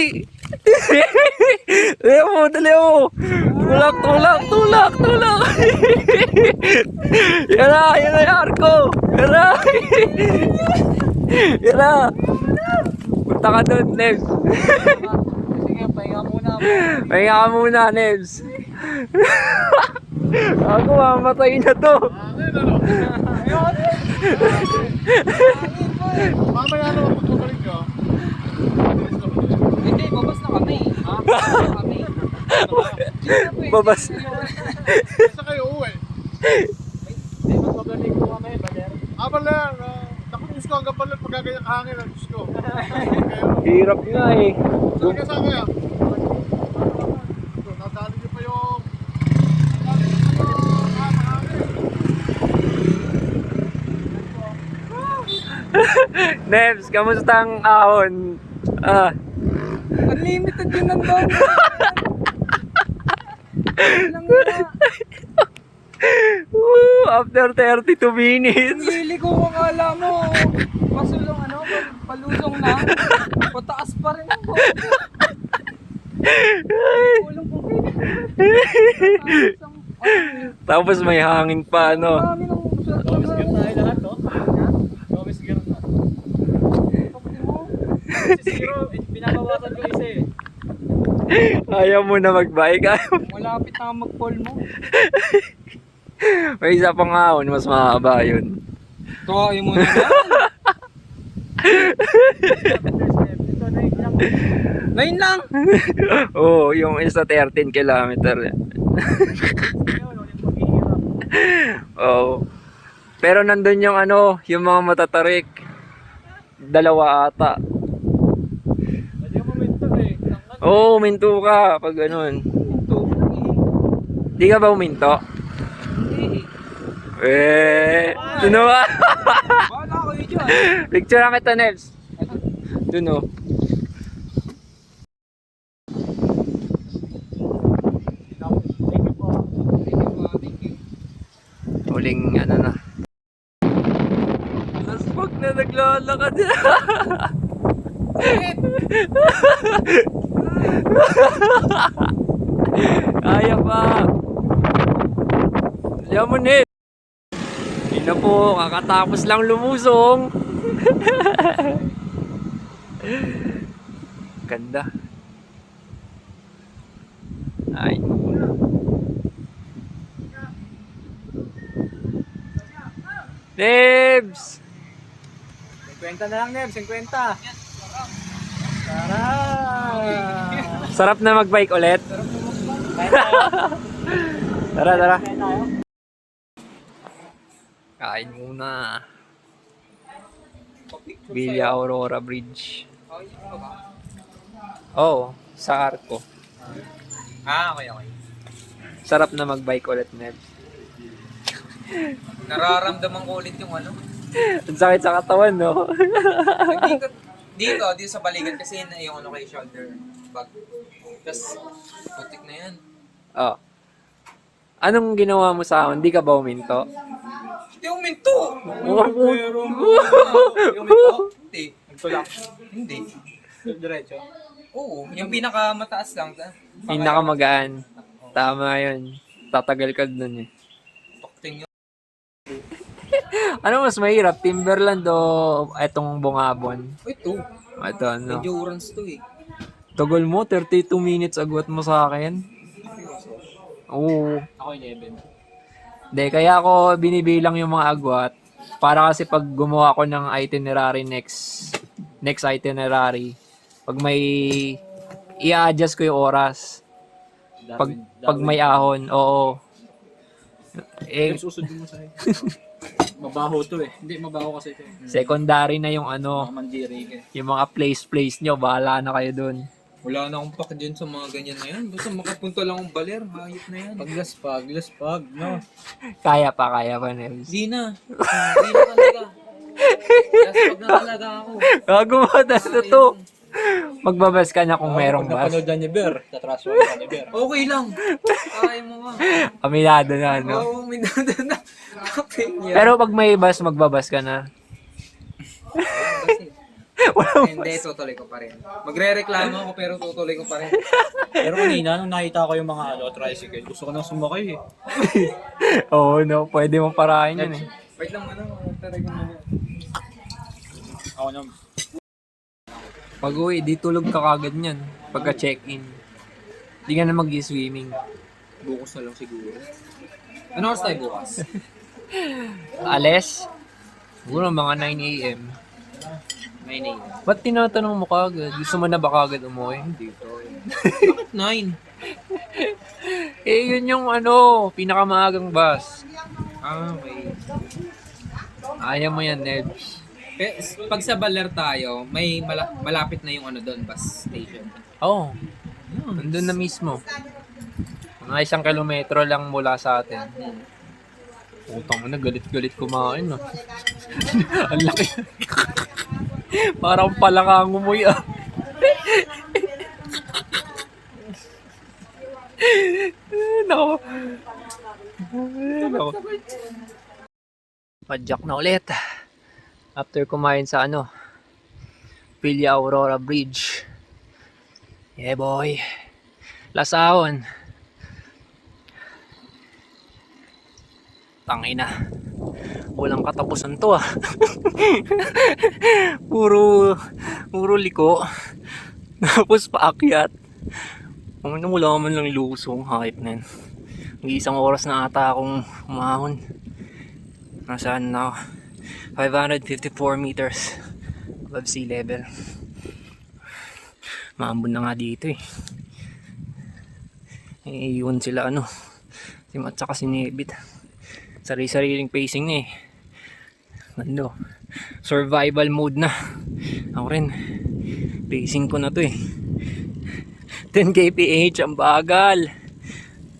Dali mo, dali mo. Tulak, tulak, tulak, tulak. Yan na yung arko. Yan na. Yan na. Punta ka doon, Nebs. Sige, pahinga muna ako. Pahinga ka muna, Nebs. Ako, mamatay na to. Mamaya naman pagkabalik ka. Hindi, babas na kami. Ha? Babas na kami. Babas. Basta kayo uwi. Hindi, magbabalik ko kami, Baler. Baler. Naku, Diyos ko, hanggang Baler, pagkagaya kahangin ang Diyos ko. Hirap nga eh. Saan ka saan kaya? Nadali niyo pa yung... Nebs, kamusta ang ahon? Ah. Unlimited yun ang doon. Woo, after 32 minutes. Hili ko akala mo. Pasulong ano, palusong na. Pataas pa rin ako. Kulong kong Tapos may hangin pa, ano. Marami ng Gomez gear tayo lahat, no? Gomez gear na. Si Zero, binabawasan ko isa eh. Ayaw mo na mag-bike. Malapit na mag-call mo. May isa pang ahon, mas mahaba yun. Tuwain mo na yan. Ngayon lang. Oo, yung isa 13 kilometer. Oo. Pero nandun yung ano, yung mga matatarik. Dalawa ata. Hindi mo minto eh. Oo, minto ka pag ganun. Di ka ba uminto? Tuno ba? Wala ko yun dyan. Picture lang kita, Nebs. Tuno. Huling ano na. Last pag na naglalakad. Kaya pa. Diyan mo, Ned. Hindi na po, kakatapos lang lumusong. Ganda. Ay, Nebs! 50 na lang, Neb. 50. Tara! Sarap na magbike ulit. Tara, tara. Kain muna. Villa Aurora Bridge. Oo, sa Arco. Okay. Sarap na mag-bike ulit, Ned. Nararamdaman ko ulit yung ano. Ang sakit sa katawan, no? Dito sa balikan kasi yun yung ano kay shoulder bag. Tapos, putik na yan. Oh. Anong ginawa mo sa akin? Hindi ka ba uminto? Hindi yung minto! Meron. Yung minto? Hindi. Nagtulak. Hindi. Diretso. Oo, yung pinakamataas lang. Pinakamagaan. Tama yun. Tatagal ka dun eh. Tukting yun. Ano mas mahirap? Timberland o etong Bungabon? Ito, Ito ano? endurance to eh. Tagal mo, 32 minutes agwat mo sa akin. Oo. Ako 11. Hindi, kaya ako binibilang yung mga agwat. Para kasi pag gumawa ko ng itinerary next itinerary, pag may i-adjust ko yung oras. Pag may ahon, oo. Susundin mo sa'yo. Mabaho to eh. Hindi, mabaho kasi ito. Secondary na yung ano, Mandiri ka. yung mga place nyo, bahala na kayo dun. Wala na akong pak dyan sa mga ganyan na yan. Basta makapunta lang akong baler, hayop na yan. Laspag, no? Kaya pa, Nels. Hindi na. Hindi na talaga. Laspag na talaga ako. Gago mo, tas na to. Magbabas ka na kung merong bus. Napanood na ni Ber. Tatraso ka ni Ber. Okay lang. Kaya mo nga. Aminado na, no? Oo, minada na. Okay niya. Pero pag may bus, magbabas ka na. Kasi, hindi, tutuloy ko pa rin. Magre-reklamo ako pero tutuloy ko pa rin. Pero kanina, nung nakita ko yung mga tricycle, gusto ko nang sumakay eh. Oo, no? Pwede mo parahin yun eh. Wait lang, talaga mo. Ako nang Pag uwi, di tulog ka kagad niyan. Pagka check-in. Di ka na mag-swimming. Bukas na lang siguro. Ano oras tayo bukas? Ales? Siguro mga 9 a.m. 9 a.m. Ba't tinatanong mo kagad? Gusto mo na ba kagad umuwi? Dito. Bakit 9? Eh, yun yung ano, pinakamaagang bus. Okay. Ayaw mo yan, Ned. Pag sa Baler tayo, may malapit na yung ano doon, bus station. Oo. Oh, nandun na mismo. Mga 1 kilometro lang mula sa atin. Putang na, galit-galit kumain, no? Ang laki. Parang palakang umuy, ah. Nako. Nako. Padjak na ulit. After kumain sa ano, Villa Aurora Bridge. Yeah, boy. Lasahon. Tangina. Walang katapusan to, ah. puro liko. Tapos paakyat. Wala man lang lusong, hype na yun. Isang oras na ata akong umahon. Nasaan na ako? 554 meters above sea level. Maambon na nga dito eh. Iiwan sila ano, si Matt saka si Nebit. Sari-sariling pacing na eh. Ano, survival mode na. Ako rin, pacing ko na to eh. 10 kph ang bagal.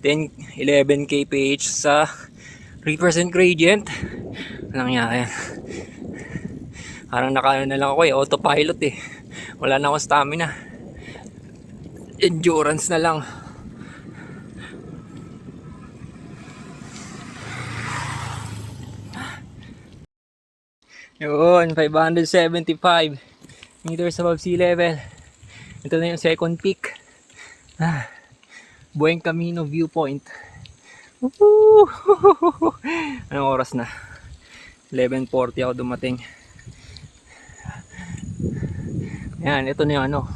11 kph sa 3% gradient. Walang yan. Parang nakaano na lang ako eh, autopilot eh. Wala na akong stamina. Endurance na lang. Yun, 575 meters above sea level. Ito na yung second peak. Buen Camino viewpoint. Woohoo! Anong oras na? 11:40 ako dumating. Yan, ito na yung ano.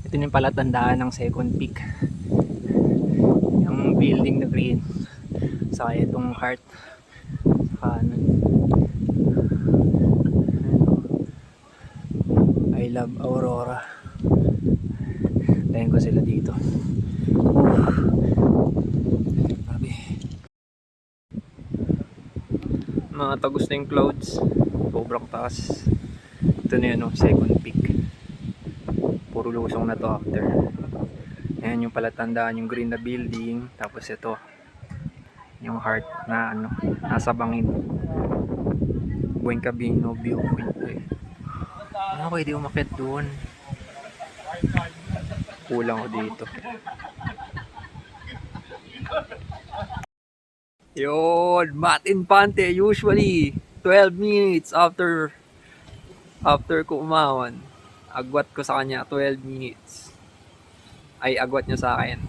Ito na yung palatandaan ng second peak. Yung building na green. Saka itong heart. Saka ano. I love Aurora. Tayin ko sila dito. Grabe. Mga tagos na yung clouds. Sobrang taas. Ito na yun, second peak. puro lusong na to after. Ayan yung palatandaan, yung green na building. Tapos ito, yung heart na ano, nasa bangin. Buen Camino viewpoint eh. Ano, pwede umakit doon. Kulang ko dito. Yun, Matt Infante, usually 12 minutes after ko umawan. Agwat ko sa kanya 12 minutes. Ay, agwat niya sa akin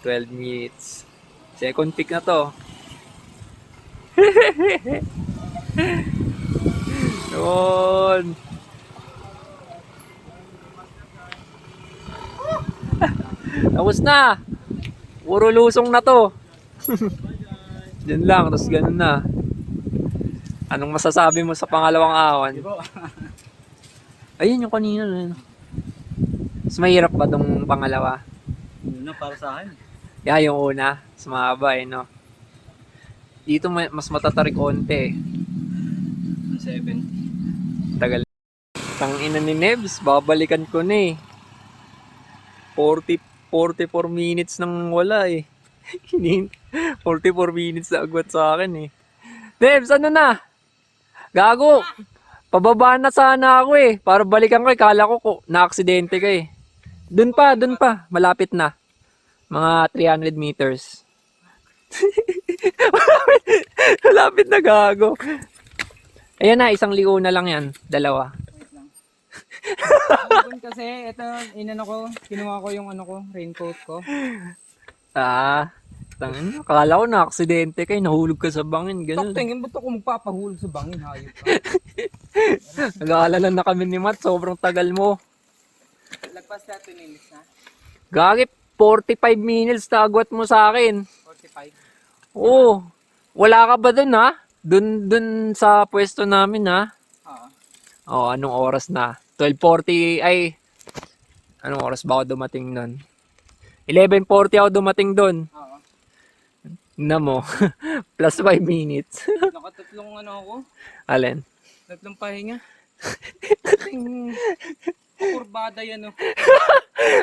12 minutes. Second pick na to. Yun. Tapos na. Puro lusong na to. Diyan lang, tapos ganun na. Anong masasabi mo sa pangalawang awan? Ayun yung kanina. Mas mahirap ba tong pangalawa? Yun para sa akin. Yeah, yung una. Mas mahaba eh, no? Dito mas matatarik konti eh. 7. Tagal. Tangina ni Nebs, babalikan ko na eh. 44 minutes nang wala eh. 44 minutes na agwat sa akin eh. Nebs, ano na? Gago! Pababa na sana ako eh. Para balikan ko eh. Kala ko na-aksidente ka eh. Dun pa. Malapit na. Mga 300 meters. Malapit na gago. Ayan na, isang ligo na lang yan. Dalawa. Kasi ito, kinuha ko yung raincoat ko. Tangin, akala ko na-aksidente kayo. Nahulog ka sa bangin. Ganun. Tingin, ba't ako magpapahulog sa bangin? Hayop ka. Nag-aalala na kami ni Matt. Sobrang tagal mo. Lagpas na 2 minutes na. Gagi, 45 minutes na agwat mo sa akin. 45. Oo. Wala ka ba dun ha? Dun sa pwesto namin ha? Oo. Anong oras na? 12:40 ay... Anong oras ba ako dumating dun? 11:40 ako dumating dun. Oo. Na mo. Plus 5 minutes. Nakatatlong ako. Alin? Tatlong pahinga. Kurbada yan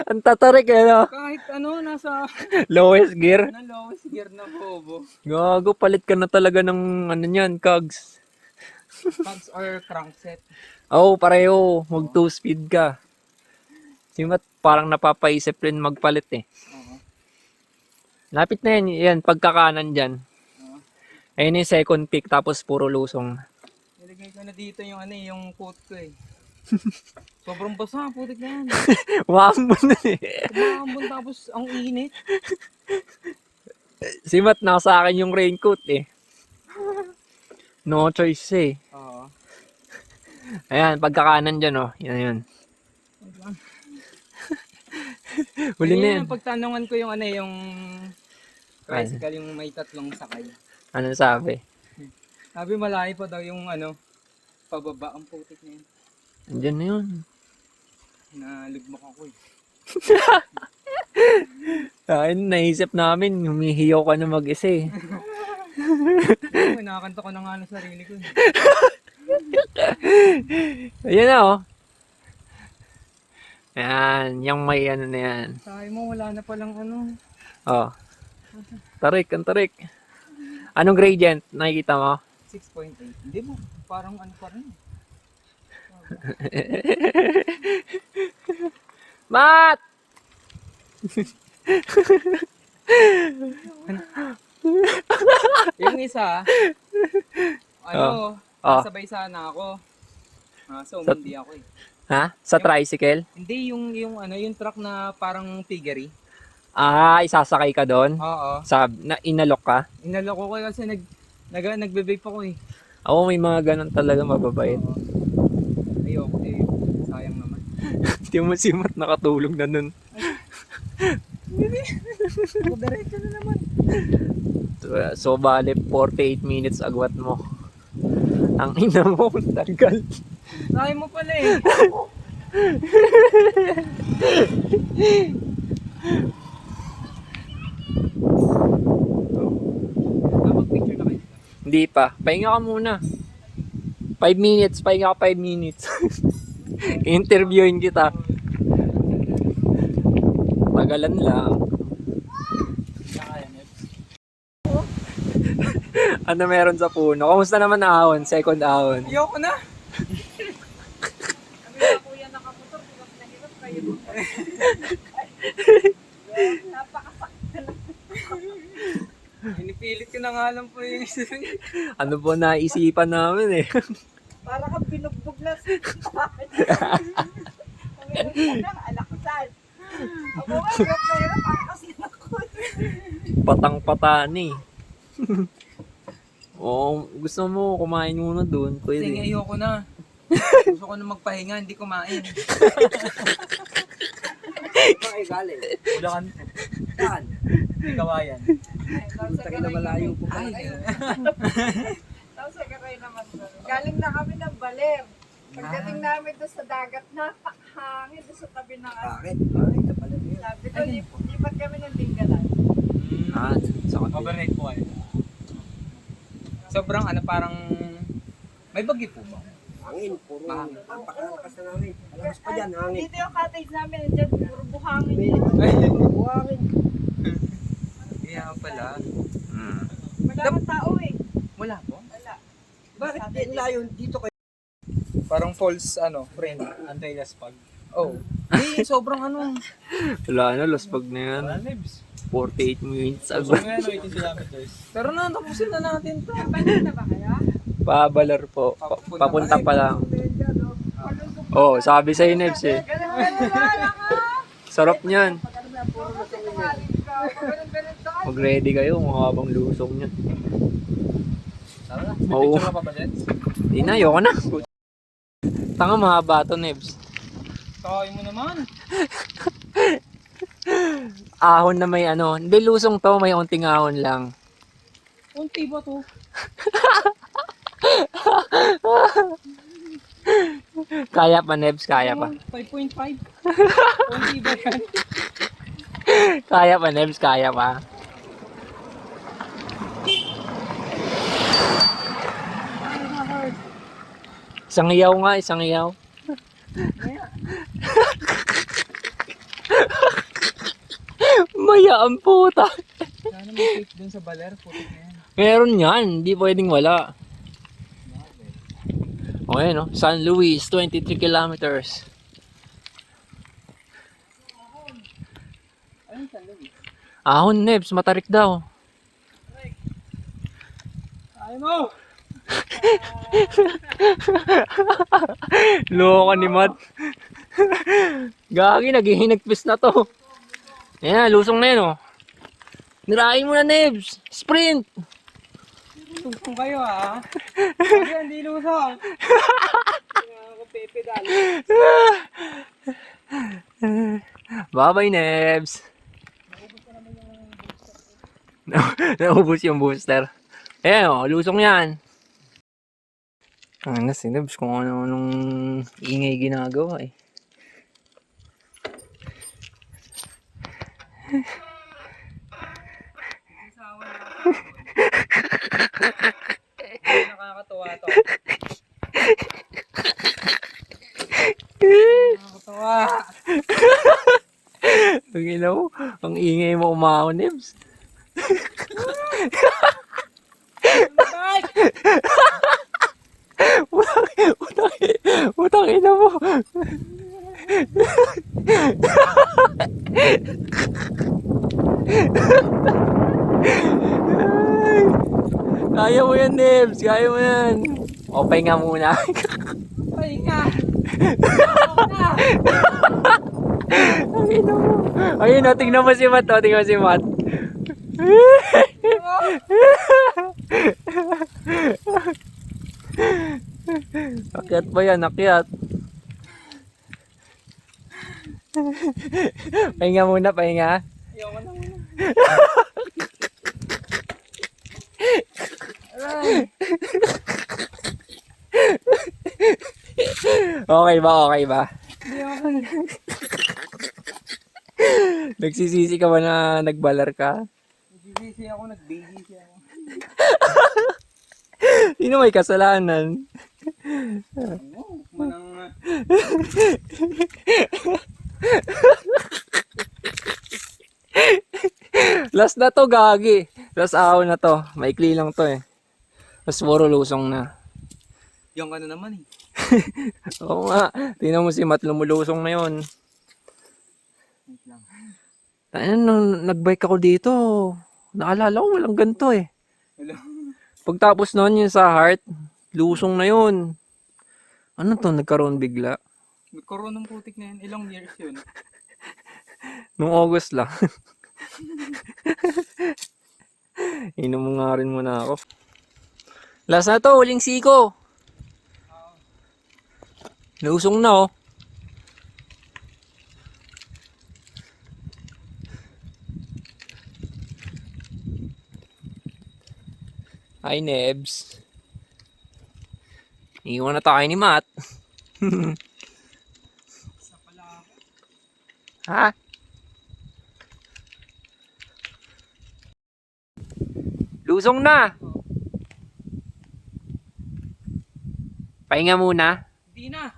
Ang tatarik eh no? Kahit nasa Lowest gear. lowest gear na bobo. Gago, palit ka na talaga ng ano niyan, cogs. Cogs or crankset. Pareho. Mag 2-speed ka. Si Matt parang napapaisip rin magpalit eh. Oo. Lapit na yan. Yan, pagkakanan dyan. Oo. Ayun yung second pick tapos puro lusong. Nilagay ko na dito yung coat ko eh. Sobrang basa, putik na yan. Umambon na eh. Kumahambon tapos ang init. Si Matt nasa akin yung raincoat eh. No choice eh. Oo. Ayan, pagkakanan dyan oh. Yan. Huli na yan. Pagtanungan ko yung yung tricycle, yung may tatlong sakay. Anong sabi? Sabi malayo pa daw yung pababa ang putik na yun. Andyan na yun. Nalugmok ako eh. Ayun, naisip namin, humihiyaw ka na mag-isa eh. Nakakanta ko na nga ng sarili ko eh. Ayan na oh. Ayan, yung may ano na yan. Sabi mo, wala na palang Oh. Tarik, ang tarik. Anong gradient? Nakikita mo? 6.8. Hindi mo, parang pa rin. Matt! Yung isa, sabay sana ako. So, hindi ako eh. Ha? Sa tricycle? Hindi, yung truck na parang piggery. Isasakay ka doon? Oo. Inalok ka? Inalok ko kasi nagbe-vape ako eh. May mga ganun talaga mababait. Oo. Ayoko eh. Sayang naman. Hindi mo si Matt nakatulog na nun. Diretso na naman. So, bale, 48 minutes agwat mo. Ang ina mo, tagal. Sayang mo pala eh. Picture na kayo. Hindi pa. Pahinga ka muna. 5 minutes. Pahinga ka 5 minutes. Interviewin kita. Tagalan lang. Ano meron sa puno? Kamusta naman ahon? Second ahon. Ayoko na. Kami na kuya nakamotor, hirap na hirap kayo. Napakasakit na. Pinipilit ko na nga lang po yung isa. Ano po naisipan namin eh. Para kang binugbog na sa Kami na alaksan. Ako nga, hirap na hirap. Para kasi ako. Patang-patani. Oo, gusto mo kumain muna doon. Kasi Pwede. ayoko na. Gusto ko na magpahinga, hindi kumain. Bakit galing? Ulakan. Saan? Hindi kawayan. Tagal na malayo po Ay, Tapos kayo naman doon. Galing na kami ng Baler. Pagdating namin doon sa dagat, napakahangin doon sa tabi ng ano. Bakit? Bakit ka pala yun? Sabi ko, lipat kami ng Tinggalan. Ah, sa kanila. overnight po kayo. Sobrang ano, parang may bagyo po ba? Hangin, puro napakalakas na namin. Alakas pa dyan, hangin. Dito yung cottage namin, nandiyan, puro buhangin May yun. puro hangin. Kaya pala. Hmm. Wala akong tao eh. Wala po. Wala. Bakit din layon dito kayo? Parang false ano, friend, anti-laspag. Oh. Hindi, sobrang ano. Wala na, laspag na yan. 48 minutes ago. Pero na, tapusin na natin to. Balik na ba kayo? Pabalar po. Papunta pa lang. Oh, sabi sa Nebs eh. Ganun ka! Sarap niyan. Puro sinungaling ka. Ganun ka. Mag-ready kayo, mukhabang lusong niyan. Tara, Oo. picture na pa ba dyan? Hindi na, ayoko na. Tanga, mahaba to, Nebs. Kawin mo naman. Ahon na may ano. Hindi, lusong to, may unting ahon lang. Unti ba to? Kaya pa, Nebs, kaya pa. 5.5? Unti ba yan? Kaya pa, Nebs, kaya pa. Isang iyaw nga, isang iyaw. Maya ang puta. Sana may cake dun sa baler, putik na yan. Meron yan, hindi pwedeng wala. Okay, no? San Luis, 23 kilometers. Ayun, San Luis. Ahon, Nebs, matarik daw. Ayaw mo! Loko ni Matt. Gagi, naghihinagpis na to. Ayan, lusong na yun, oh. Nirahin mo na, Nebs. Sprint! Tugtong kayo ha. Kasi hindi lusong. Ako pepe dali. Bye-bye, Nebs. Naubos yung booster. Ayan, oh, lusong yan. Ano si Nebs kung ano-anong ingay ginagawa eh. Nakakatawa to. Nakakatawa. Ang ilaw, ang ingay mo umahon, Nebs. Utang ina mo. Kaya mo yan, Nebs. Kaya mo yan. O, pahinga muna. Pahinga. Ang ina mo. Ayun, o, tingnan mo si Matt. O, tingnan mo si Matt. Akyat ba yan? Akyat. Pahinga muna, pahinga. Ayoko na muna. Okay ba? Okay ba? Ayoko na. Nagsisisi ka ba na nagbalar ka? Nagsisisi ako, nag-baby ako. Sino may kasalanan? Ano? Manang... Last na to, gagi. Last hour na to. Maikli lang to eh. Tapos puro lusong na. Yung ano naman eh. Oo nga. Tingnan mo si Matt, lumulusong na yun. Wait lang. Tayo, nung nagbike ako dito, naalala ko walang ganito eh. Hello. Pagtapos nun yun sa heart, lusong na yun. Ano to, nagkaroon bigla? Nagkaroon ng putik na yun. Ilang years yun? Nung August lang. Inom mo nga rin muna ako. Last na to, huling siko. Lusong na oh. Hi Nebs. Iwan na tayo ni Matt. Ha? Lusong na. Pahinga muna. Hindi na.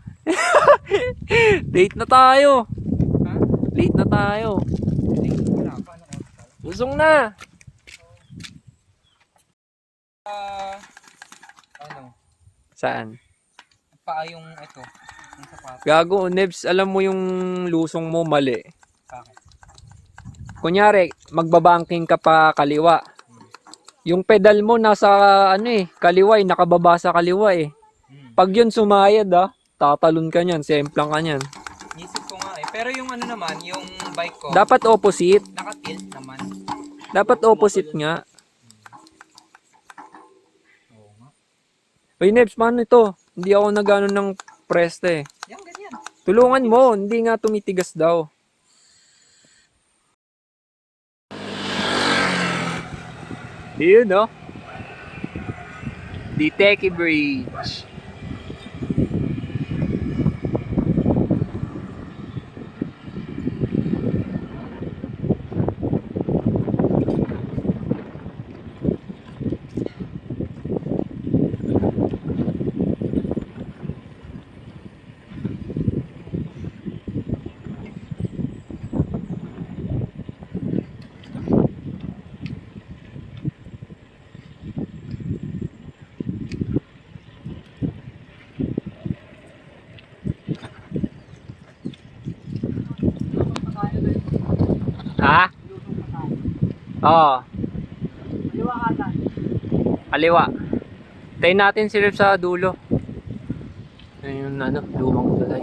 Late na tayo. Ha? Late na tayo. Wala pa. Ano oras pa? Lusong na. Ano? Saan? Paa yung ito. Yung sapatos. Gago, Nebs, alam mo yung lusong mo mali. Bakit? Kunyari, magbabanking ka pa kaliwa. Yung pedal mo nasa ano eh, kaliwa eh, nakababa sa kaliwa eh. Pag yun sumayad tatalon ka niyan, semplang ka niyan. Isip ko nga eh. Pero yung ano naman, yung bike ko, Dapat opposite. naka-tilt naman. Dapat opposite nga. Oo nga. Uy, Nebs, paano ito? Hindi ako nagano ng preste. Yan, ganyan. Tulungan mo, hindi nga tumitigas daw. Yun, no? Diteki Bridge. Ha? Oo. Kaliwa ata. Kaliwa. Tayo natin si Rep sa dulo. Ayun ano, lumang tulay.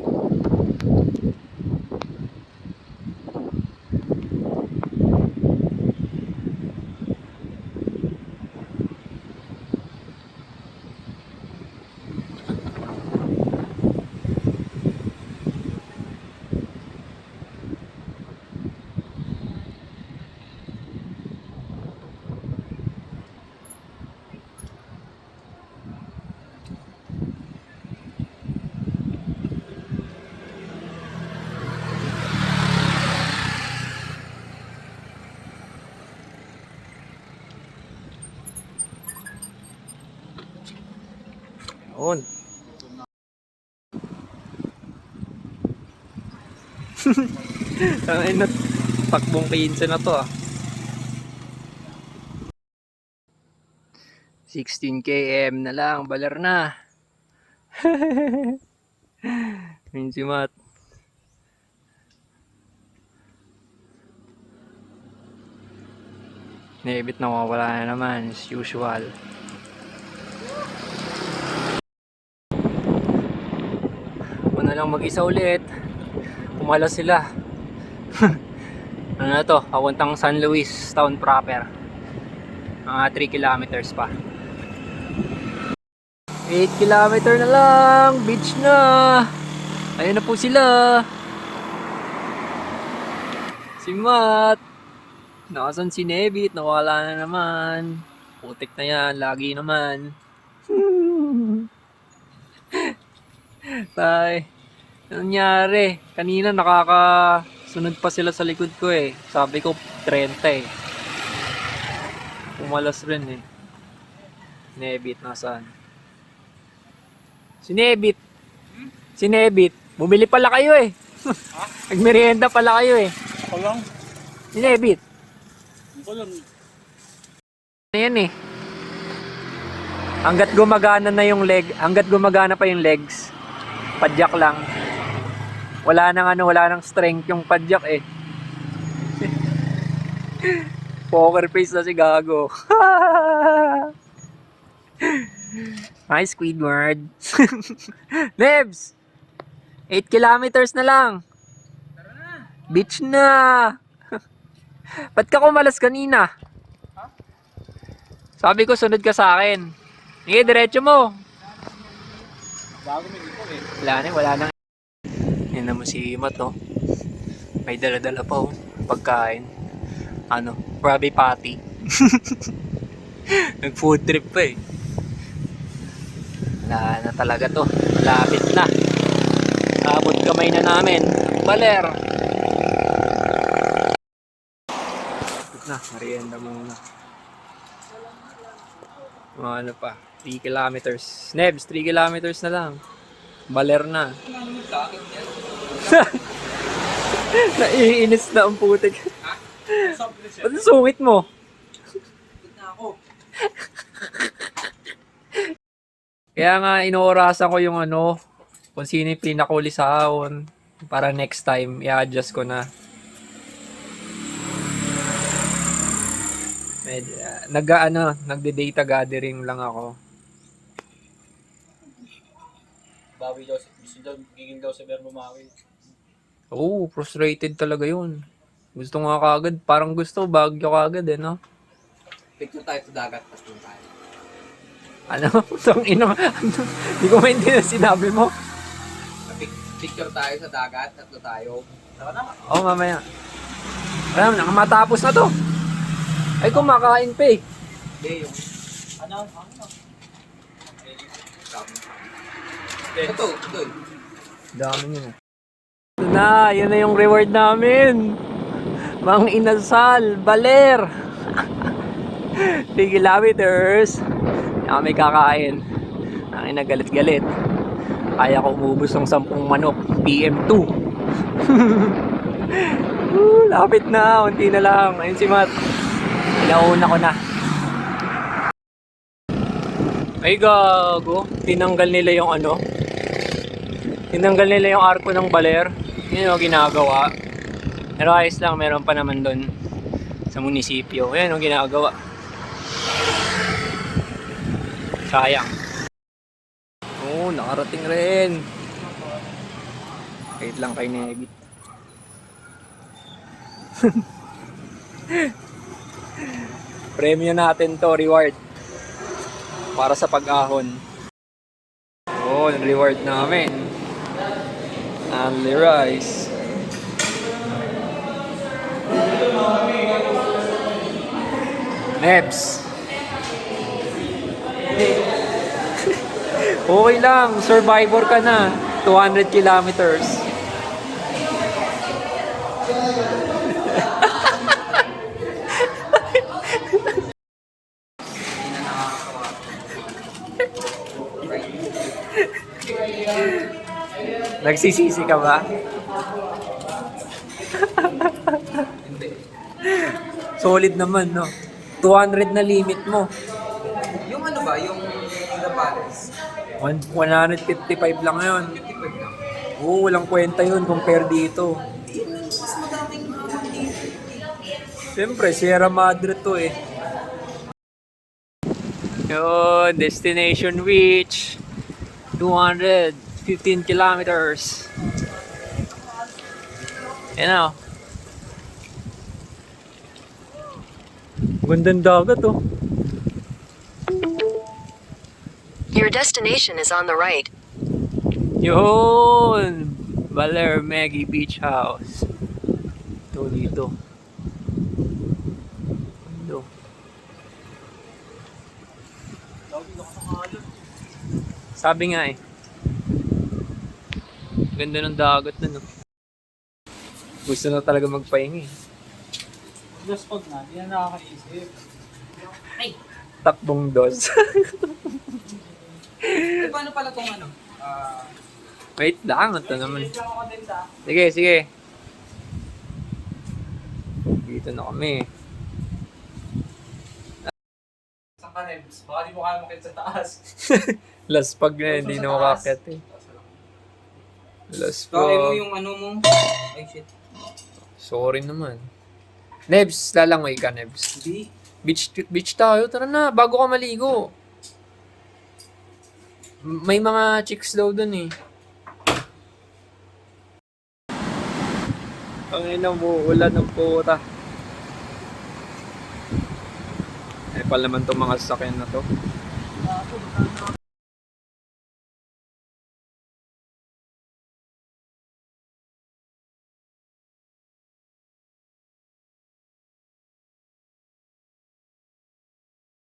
On. Ay na, takbong 15 na to 16 km na lang, baler na. Yun si Matt. Nebit na mawawala na naman as usual. Ako na lang mag-isa ulit. Pumala sila. Ano na to? Papuntang San Luis town proper. Mga 3 kilometers pa. 8 kilometer na lang. Beach na. Ayun na po sila. Si Matt. Nakasan si Nebit. Nawala na naman. Putik na yan. Lagi naman. Tay. Anong nangyari? Kanina nakakasunod pa sila sa likod ko eh. Sabi ko 30 eh. Pumalas rin eh. Nebit nasaan? Si Nebit. Si Nebit. Bumili pala kayo eh. Nagmerienda pala kayo eh. Ako lang. Si Nebit. ko yun. Ano yan eh. Hanggat gumagana na yung hanggat gumagana pa yung legs, padyak lang. Wala nang strength yung padyak eh. Poker face na si Gago. Hi Squidward. Lebs! 8 kilometers na lang. Beach na. Ba't ka kumalas kanina? Sabi ko sunod ka sa akin. Sige, diretso mo. Bago may ito eh. Wala nang. Yan naman si Mat, no? May dala-dala pa, oh. Pagkain. Krabby Patty. Nag-food trip pa eh. Wala na talaga to. Malapit na. Abot kamay na namin. Baler. Na, merienda muna. Ano pa? 3 kilometers. Nebs, 3 kilometers na lang. Baler na. Naiinis na ang putik. Ba't ang sungit mo? Kaya nga inoorasan ko yung kung sino yung pinakuli sa ahon. Para next time, i-adjust ko na. Nagde-data gathering lang ako. Bawi daw, giging daw sa Bear bumawi. Oo, frustrated talaga yun. Gusto nga kagad, parang gusto, Baguio kagad eh, no? Picture tayo sa dagat, tapos doon tayo. Hindi ko maintindihan sinabi mo. Picture tayo sa dagat, tatlo tayo. Tara na. Oo, mamaya. Alam, nakamatapos na to. Ay, kumakain pa eh. Hindi, yung... Ito. Dami nyo. Ito na, yun na yung reward namin. Mang inasal, baler. 3 kilometers. Kami kakain. Ang inagalit-galit. Kaya ko umubos ng 10 manok. PM2. Lapit na. Unti na lang. Ayun si Matt. Inauna ko na. Ay gago. Tinanggal nila yung Tinanggal nila yung arko ng baler. Yun yung ginagawa. Pero ayos lang. Meron pa naman doon sa munisipyo. Yan yung ginagawa. Sayang. Oo, nakarating rin. Wait lang kay Nebit. Premyo natin to, reward. Para sa pag-ahon. Oo, reward namin. Only rice. Nebs. Okay lang, survivor ka na. 200 kilometers. Nagsisisi ka ba? Solid naman, no? 200 na limit mo. Yung yung the balance. 155 lang yun. 55 lang. Oo, walang kwenta yun compare dito. Mas madaming Siyempre, Sierra Madre to eh. Yun, destination reach. 215 kilometers. Yan o. Gandang dagat oh. Your destination is on the right. Yun! Baler Maggie Beach House. Ito dito. Ito. Sabi nga eh. Ganda ng dagat na no. Gusto na talaga magpahinga eh. Just pag na, hindi na nakakaisip. Takbong dos. Paano pala tong Wait lang, ito naman. Sige, sige. Dito na kami. Nebs. Baka di mo kaya makita sa taas. Last pag na, hindi na makakit eh. Last Kaya mo pag. yung ano mo. Ay, shit. Sorry naman. Nebs, lalangoy ka, Nebs. Hindi. Beach tayo. Tara na, bago ka maligo. May mga chicks daw dun eh. Ang ina mo, ulan ng puta. Eh, pala naman itong mga sasakyan na to.